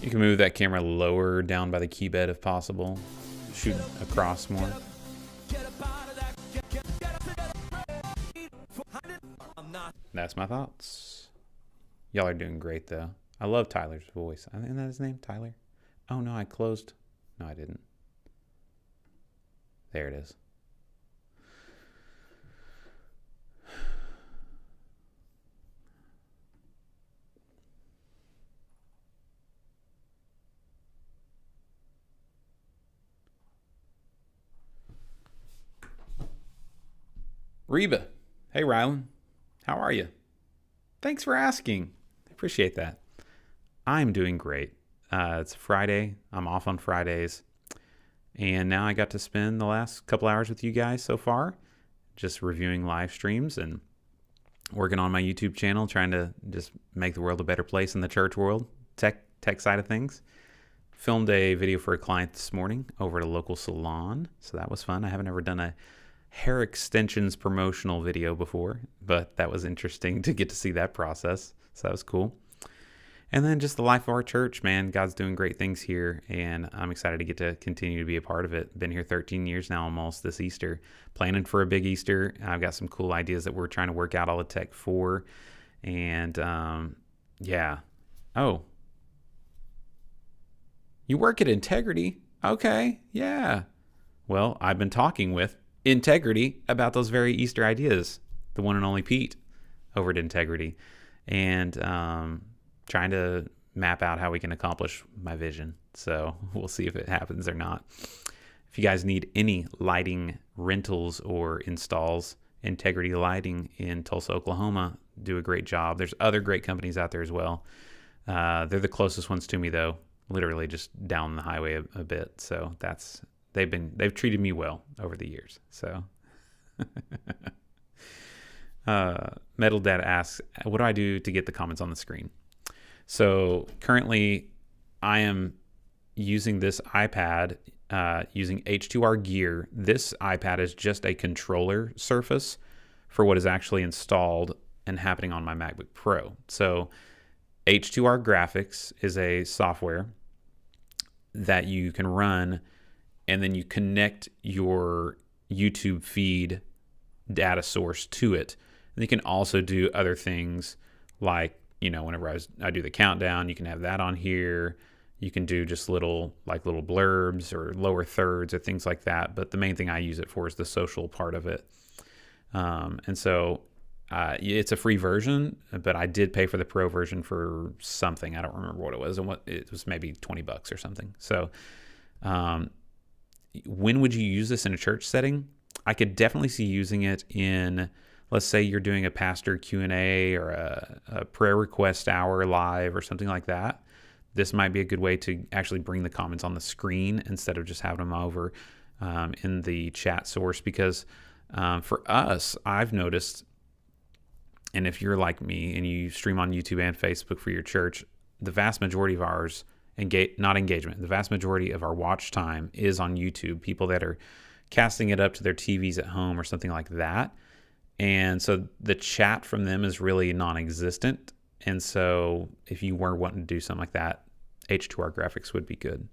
You can move that camera lower down by the key bed if possible. Shoot across more. collects my thoughts. Y'all are doing great, though. I love Tyler's voice. I think that's his name, Tyler. Oh, no, I closed. No, I didn't. There it is. Reba. Hey, Rylan. How are you? Thanks for asking. I appreciate that. I'm doing great. It's Friday. I'm off on Fridays. And now I got to spend the last couple hours with you guys so far, just reviewing live streams and working on my YouTube channel, trying to just make the world a better place in the church world, tech side of things. Filmed a video for a client this morning over at a local salon, so that was fun. I haven't ever done a hair extensions promotional video before, but that was interesting to get to see that process, so that was cool. And then just the life of our church, man. God's doing great things here, and I'm excited to get to continue to be a part of it. Been here 13 years now almost this Easter. Planning for a big Easter. I've got some cool ideas that we're trying to work out all the tech for. And, yeah. Oh. You work at Integrity? Okay, yeah. Well, I've been talking with Integrity about those very Easter ideas. The one and only Pete over at Integrity. And, trying to map out how we can accomplish my vision. So we'll see if it happens or not. If you guys need any lighting rentals or installs, Integrity Lighting in Tulsa, Oklahoma do a great job. There's other great companies out there as well. They're the closest ones to me, though, literally just down the highway a bit. So they've treated me well over the years. So Metal Dad asks, what do I do to get the comments on the screen? So currently I am using this iPad using H2R gear. This iPad is just a controller surface for what is actually installed and happening on my MacBook Pro. So H2R Graphics is a software that you can run, and then you connect your YouTube feed data source to it. And you can also do other things like, you know, whenever I do the countdown, you can have that on here. You can do just little blurbs or lower thirds or things like that. But the main thing I use it for is the social part of it. And so it's a free version, but I did pay for the pro version for something. I don't remember what it was. And it was maybe $20 or something. So when would you use this in a church setting? I could definitely see using it in, let's say you're doing a pastor Q&A or a prayer request hour live or something like that. This might be a good way to actually bring the comments on the screen instead of just having them over in the chat source. Because for us, I've noticed, and if you're like me and you stream on YouTube and Facebook for your church, the vast majority of ours, the vast majority of our watch time is on YouTube. People that are casting it up to their TVs at home or something like that. And so the chat from them is really non-existent. And so if you were wanting to do something like that, H2R Graphics would be good.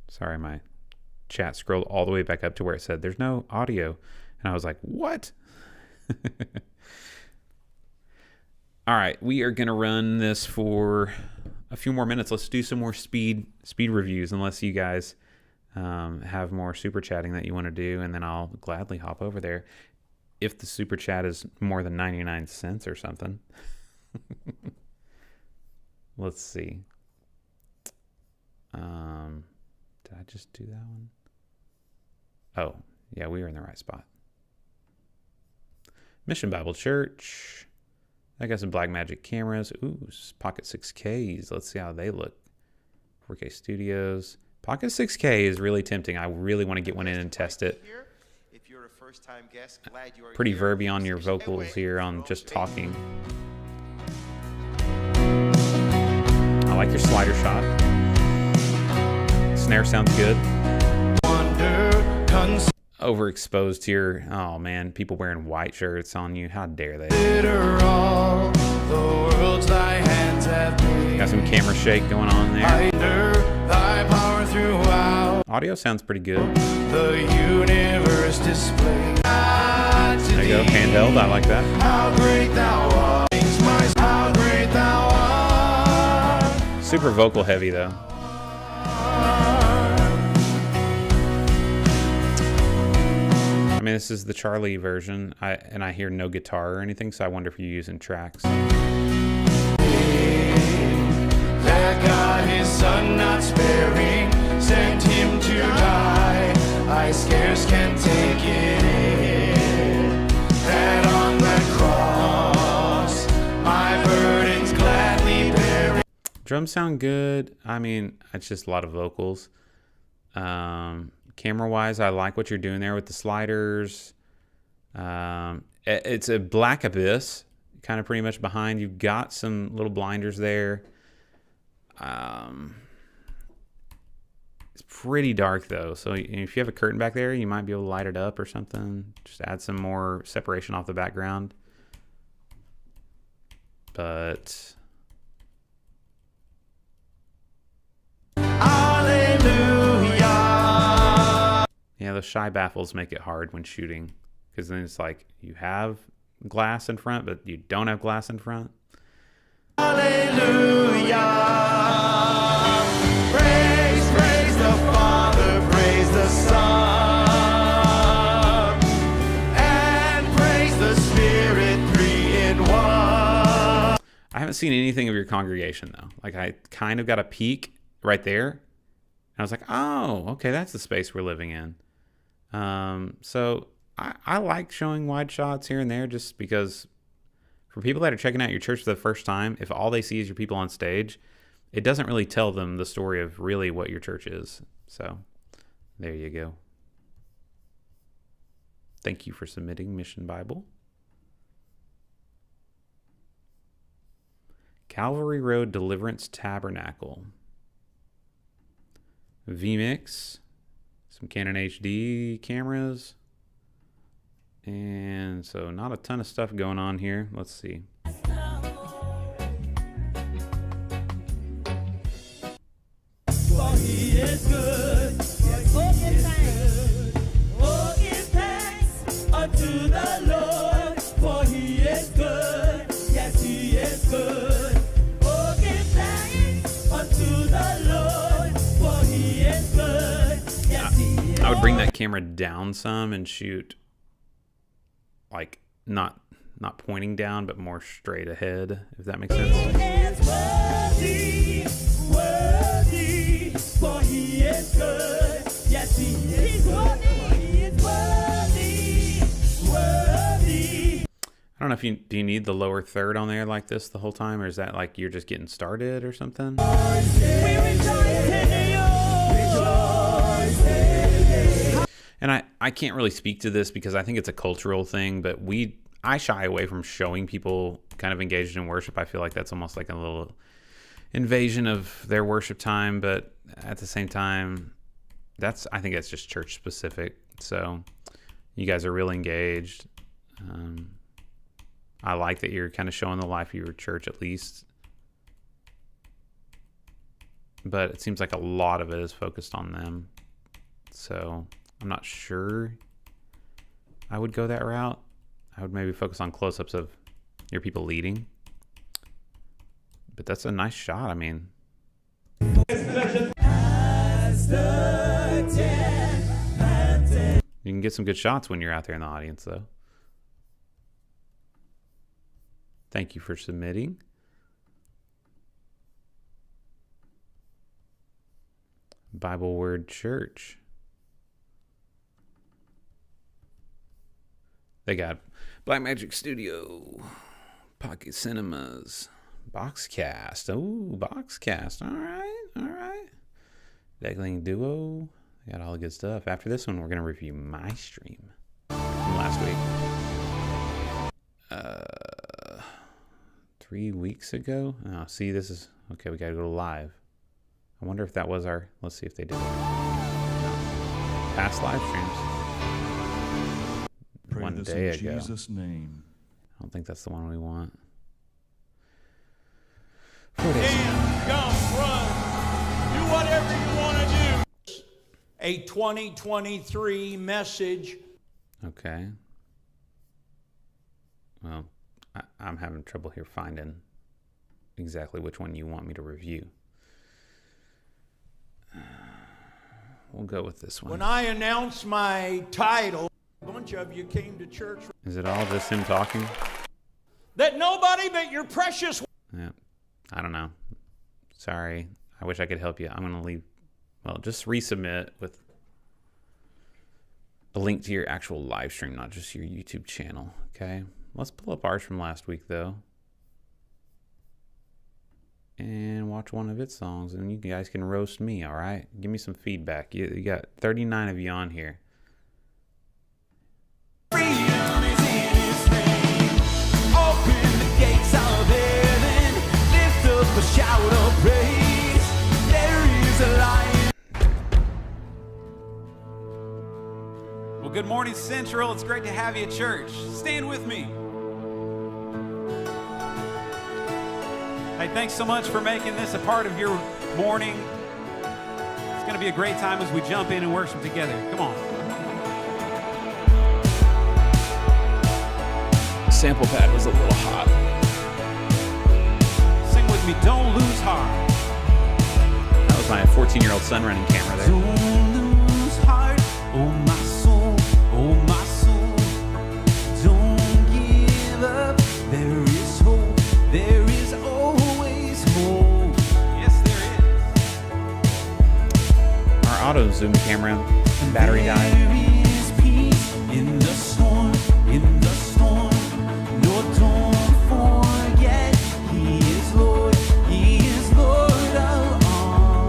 Sorry, my chat scrolled all the way back up to where it said there's no audio. And I was like, what? All right, we are going to run this for a few more minutes. Let's do some more speed reviews, unless you guys have more super chatting that you want to do, and then I'll gladly hop over there if the super chat is more than 99 cents or something. Let's see. Did I just do that one? Oh, yeah, we were in the right spot. Mission Bible Church. I got some Blackmagic cameras. Ooh, Pocket 6Ks. Let's see how they look. 4K Studios. Pocket 6K is really tempting. I really want to get one in and test it. If you're a first-time guest, glad you are pretty verby on your vocals here on just talking. I like your slider shot. Snare sounds good. Overexposed here. Oh man, people wearing white shirts on you. How dare they? Got some camera shake going on there. Thy power throughout Audio sounds pretty good. The universe displays. There you go, handheld. I like that. How great thou art. How great thou art. Super vocal heavy though. I mean, this is the Charlie version, and I hear no guitar or anything, so I wonder if you're using tracks. That God his son not sparing sent him to die. I scarce can take it in. That on the cross my burdens gladly bearing. Drums sound good. I mean, it's just a lot of vocals. Camera wise, I like what you're doing there with the sliders. It's a black abyss, kind of pretty much behind. You've got some little blinders there. It's pretty dark though, so if you have a curtain back there, you might be able to light it up or something. Just add some more separation off the background. But Hallelujah. yeah, those shy baffles make it hard when shooting, because then it's like you have glass in front, but you don't have glass in front. Hallelujah. Praise, praise the Father, praise the Son, and praise the Spirit, 3 in 1. I haven't seen anything of your congregation though. Like I kind of got a peek right there, and I was like, oh, okay, that's the space we're living in. So I like showing wide shots here and there, just because for people that are checking out your church for the first time, if all they see is your people on stage, it doesn't really tell them the story of really what your church is. So there you go. Thank you for submitting, Mission Bible. Calvary Road Deliverance Tabernacle. vMix. Some Canon HD cameras. And so not a ton of stuff going on here. Let's see. For he is good. Yes, oh, give thanks. Oh, give thanks unto the Lord. For he is good. Yes, he is good. Oh, give thanks unto the Lord. For he is good. Yes, he is. I would bring that camera down some and shoot like not pointing down, but more straight ahead, if that makes sense. He is worthy, worthy, for he is good. Yes, he is worthy, he is worthy, worthy. I don't know if do you need the lower third on there like this the whole time, or is that like you're just getting started or something? We rejoice in you. And I can't really speak to this because I think it's a cultural thing, but I shy away from showing people kind of engaged in worship. I feel like that's almost like a little invasion of their worship time, but at the same time, I think that's just church specific. So you guys are really engaged. I like that you're kind of showing the life of your church at least. But it seems like a lot of it is focused on them. So I'm not sure I would go that route. I would maybe focus on close-ups of your people leading. But that's a nice shot, I mean. You can get some good shots when you're out there in the audience, though. Thank you for submitting. Bible Word Church. They got Blackmagic Studio, Pocket Cinemas, Boxcast. Oh, Boxcast. All right, all right. Deckling Duo. They got all the good stuff. After this one, we're going to review my stream from last week. 3 weeks ago. Oh, see, this is... Okay, we got to go live. I wonder if that was our... Let's see if they did it. No. Past live streams. Pray One this day in ago. Jesus' name. I don't think that's the one we want. Go, run, do whatever you want to do. a 2023 message. Okay. Well, I'm having trouble here finding exactly which one you want me to review. We'll go with this one. When I announced my title, a bunch of you came to church. Is it all just him talking? That nobody but your precious... Yeah. I don't know. Sorry. I wish I could help you. I'm going to leave. Well, just resubmit with a link to your actual live stream, not just your YouTube channel. Okay. Let's pull up ours from last week, though. And watch one of its songs, and you guys can roast me, all right? Give me some feedback. You got 39 of you on here. Freedom is in His name. Open the gates of heaven. Lift up a shout of praise. There is a lion. Well, good morning, Central. It's great to have you at church. Stand with me. Hey, thanks so much for making this a part of your morning. It's going to be a great time as we jump in and worship together. Come on. Sample pad was a little hot. Sing with me, Don't Lose Heart. That was my 14-year-old son running camera there. Don't lose heart, oh my soul, oh my soul. Don't give up, there is hope, there is always hope. Yes, there is. Our auto zoom camera battery died. There is peace in the storm, in the storm. No, don't forget, He is Lord of all.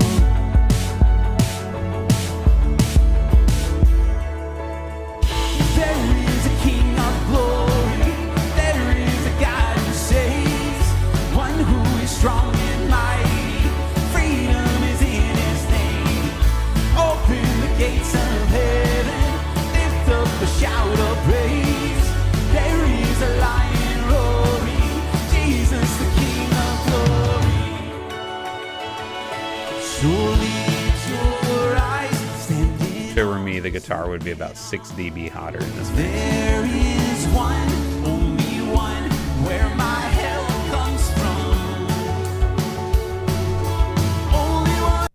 There is a King of glory, there is a God who saves, one who is strong and mighty. Freedom is in His name. Open the gates of heaven, lift up a shout of praise. There is a lion roaring, Jesus the King of glory. So lift your eyes, stand in. If it were me, the guitar would be about 6 dB hotter in this mix. There is one, only one, where my help comes from. Only one.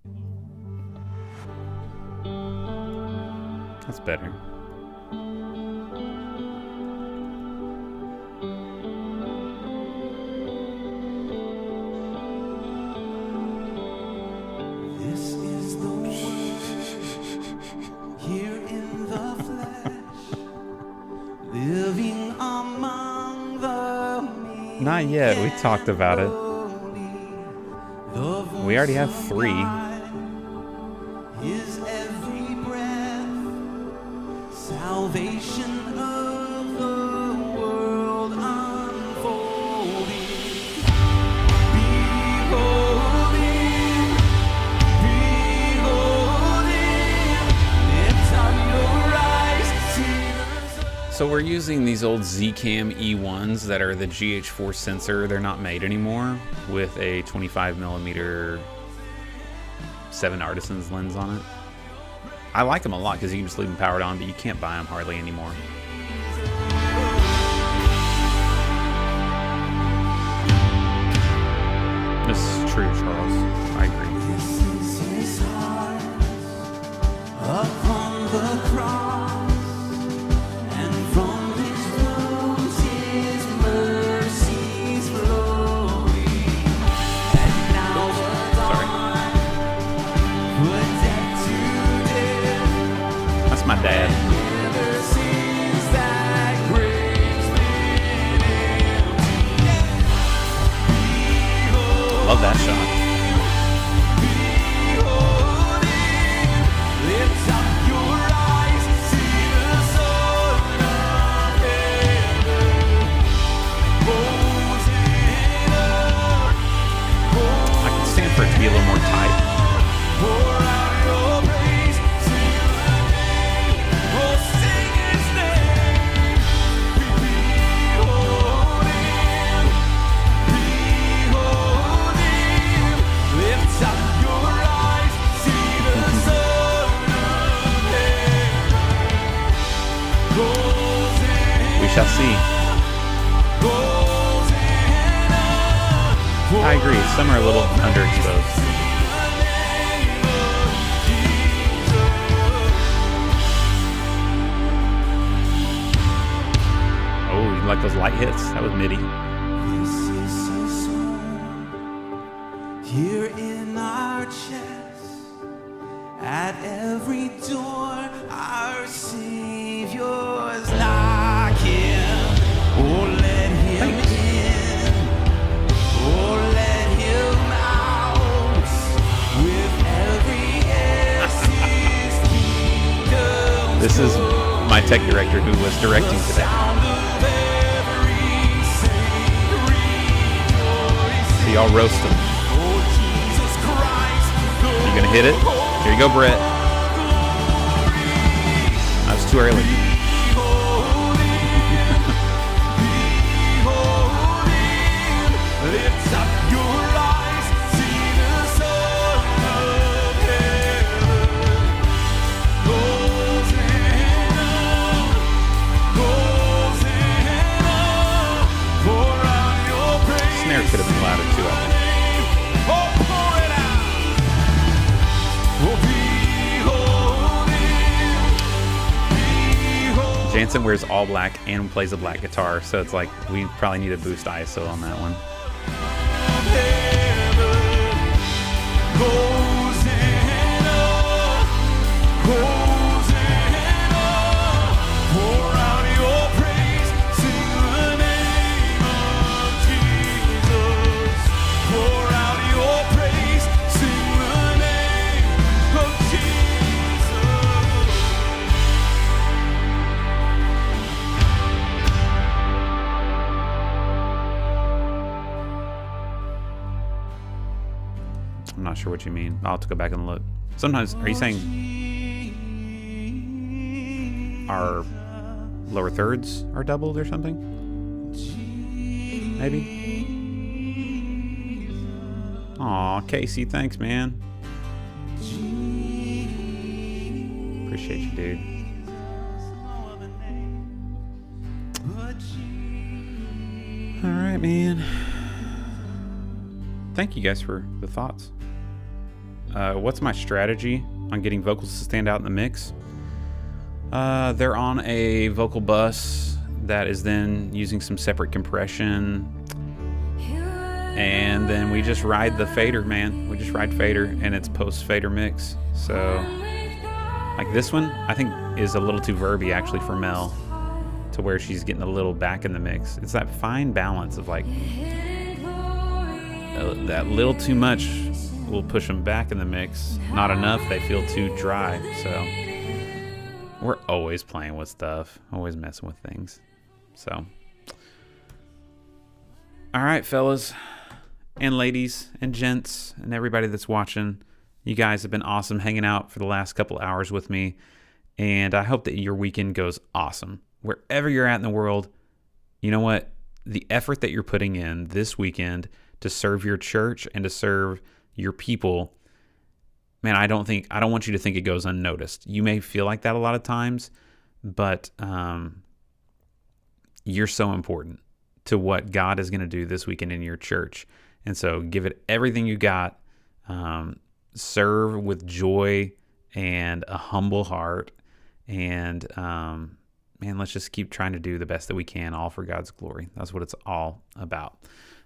That's better. This is the word here in the flesh, living among the meek. Not yet. We talked about it. We already have 3. Is every breath, salvation of the world unfolding. Beholding, lift up your eyes, see the So we're using these old Zcam E1s that are the GH4 sensor. They're not made anymore, with a 25mm 7 Artisans lens on it. I like them a lot because you can just leave them powered on, but you can't buy them hardly anymore. This is true, Charles. I agree. This is His heart upon the cross, and from His wounds His mercies flowing. And now the dawn put death to death. That's my dad. Never sees that grave's been empty. Love that shot. Lift up your eyes, see the Son of Heaven. Hosanna, I can stand for it to be a little more tight. pour out your praise, sing the name, oh sing His name. Behold Him, behold Him. shall see. I agree. Some are a little underexposed. Oh, you like those light hits? That was MIDI. This is a song here in our chest. At every door, our Savior's knocking. Oh, let him in. Oh, let him out. With every S his kingdom. This is my tech director who was directing today. See, I'll roast him. You gonna hit it? Here you go, Brett. That was too early. Lift up your eyes, see the Son of Heaven. Hosanna, Hosanna, pour out your praise. Snare could have been louder too, I think. Oh, pour it out. Oh, behold. Jansen wears all black and plays a black guitar, so it's like we probably need a boost ISO on that one. I'm not sure what you mean. I'll have to go back and look. Sometimes, are you saying our lower thirds are doubled or something? Maybe? Aw, Casey, thanks, man. Appreciate you, dude. All right, man. Thank you guys for the thoughts. What's my strategy on getting vocals to stand out in the mix? They're on a vocal bus that is then using some separate compression. And then we just ride the fader, man. We just ride fader, and it's post-fader mix. So, like this one, I think is a little too verby actually for Mel, to where she's getting a little back in the mix. It's that fine balance of like, that little too much will push them back in the mix. Not enough, they feel too dry. So we're always playing with stuff, always messing with things. So, all right, fellas and ladies and gents and everybody that's watching, you guys have been awesome hanging out for the last couple hours with me, and I hope that your weekend goes awesome. Wherever you're at in the world, you know what? The effort that you're putting in this weekend to serve your church and to serve your people, man, I don't want you to think it goes unnoticed. You may feel like that a lot of times, but you're so important to what God is going to do this weekend in your church. And so give it everything you got. Serve with joy and a humble heart. And man, let's just keep trying to do the best that we can, all for God's glory. That's what it's all about.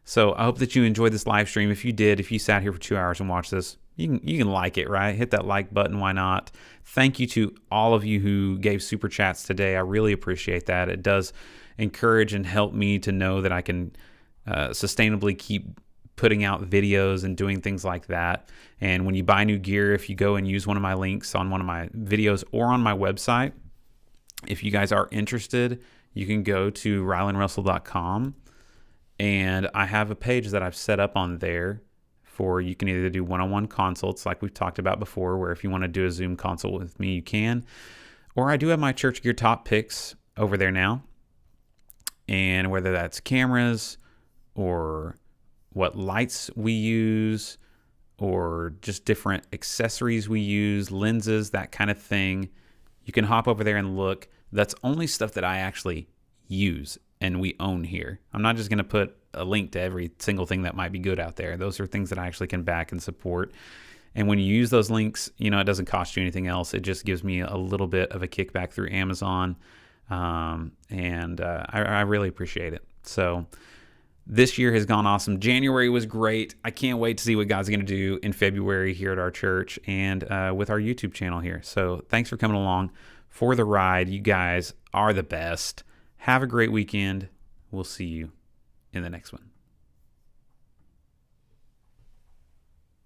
So I hope that you enjoyed this live stream. If you did, if you sat here for 2 hours and watched this, you can like it, right? Hit that like button. Why not? Thank you to all of you who gave super chats today. I really appreciate that. It does encourage and help me to know that I can sustainably keep putting out videos and doing things like that. And when you buy new gear, if you go and use one of my links on one of my videos or on my website, if you guys are interested, you can go to rylandrussell.com. And I have a page that I've set up on there for, you can either do one-on-one consults like we've talked about before, where if you want to do a Zoom consult with me, you can. Or I do have my church gear top picks over there now. And whether that's cameras or what lights we use or just different accessories we use, lenses, that kind of thing, you can hop over there and look. That's only stuff that I actually use and we own here. I'm not just going to put a link to every single thing that might be good out there. Those are things that I actually can back and support. And when you use those links, it doesn't cost you anything else. It just gives me a little bit of a kickback through Amazon. I really appreciate it. So this year has gone awesome. January was great. I can't wait to see what God's going to do in February here at our church and with our YouTube channel here. So thanks for coming along for the ride. You guys are the best. Have a great weekend. We'll see you in the next one.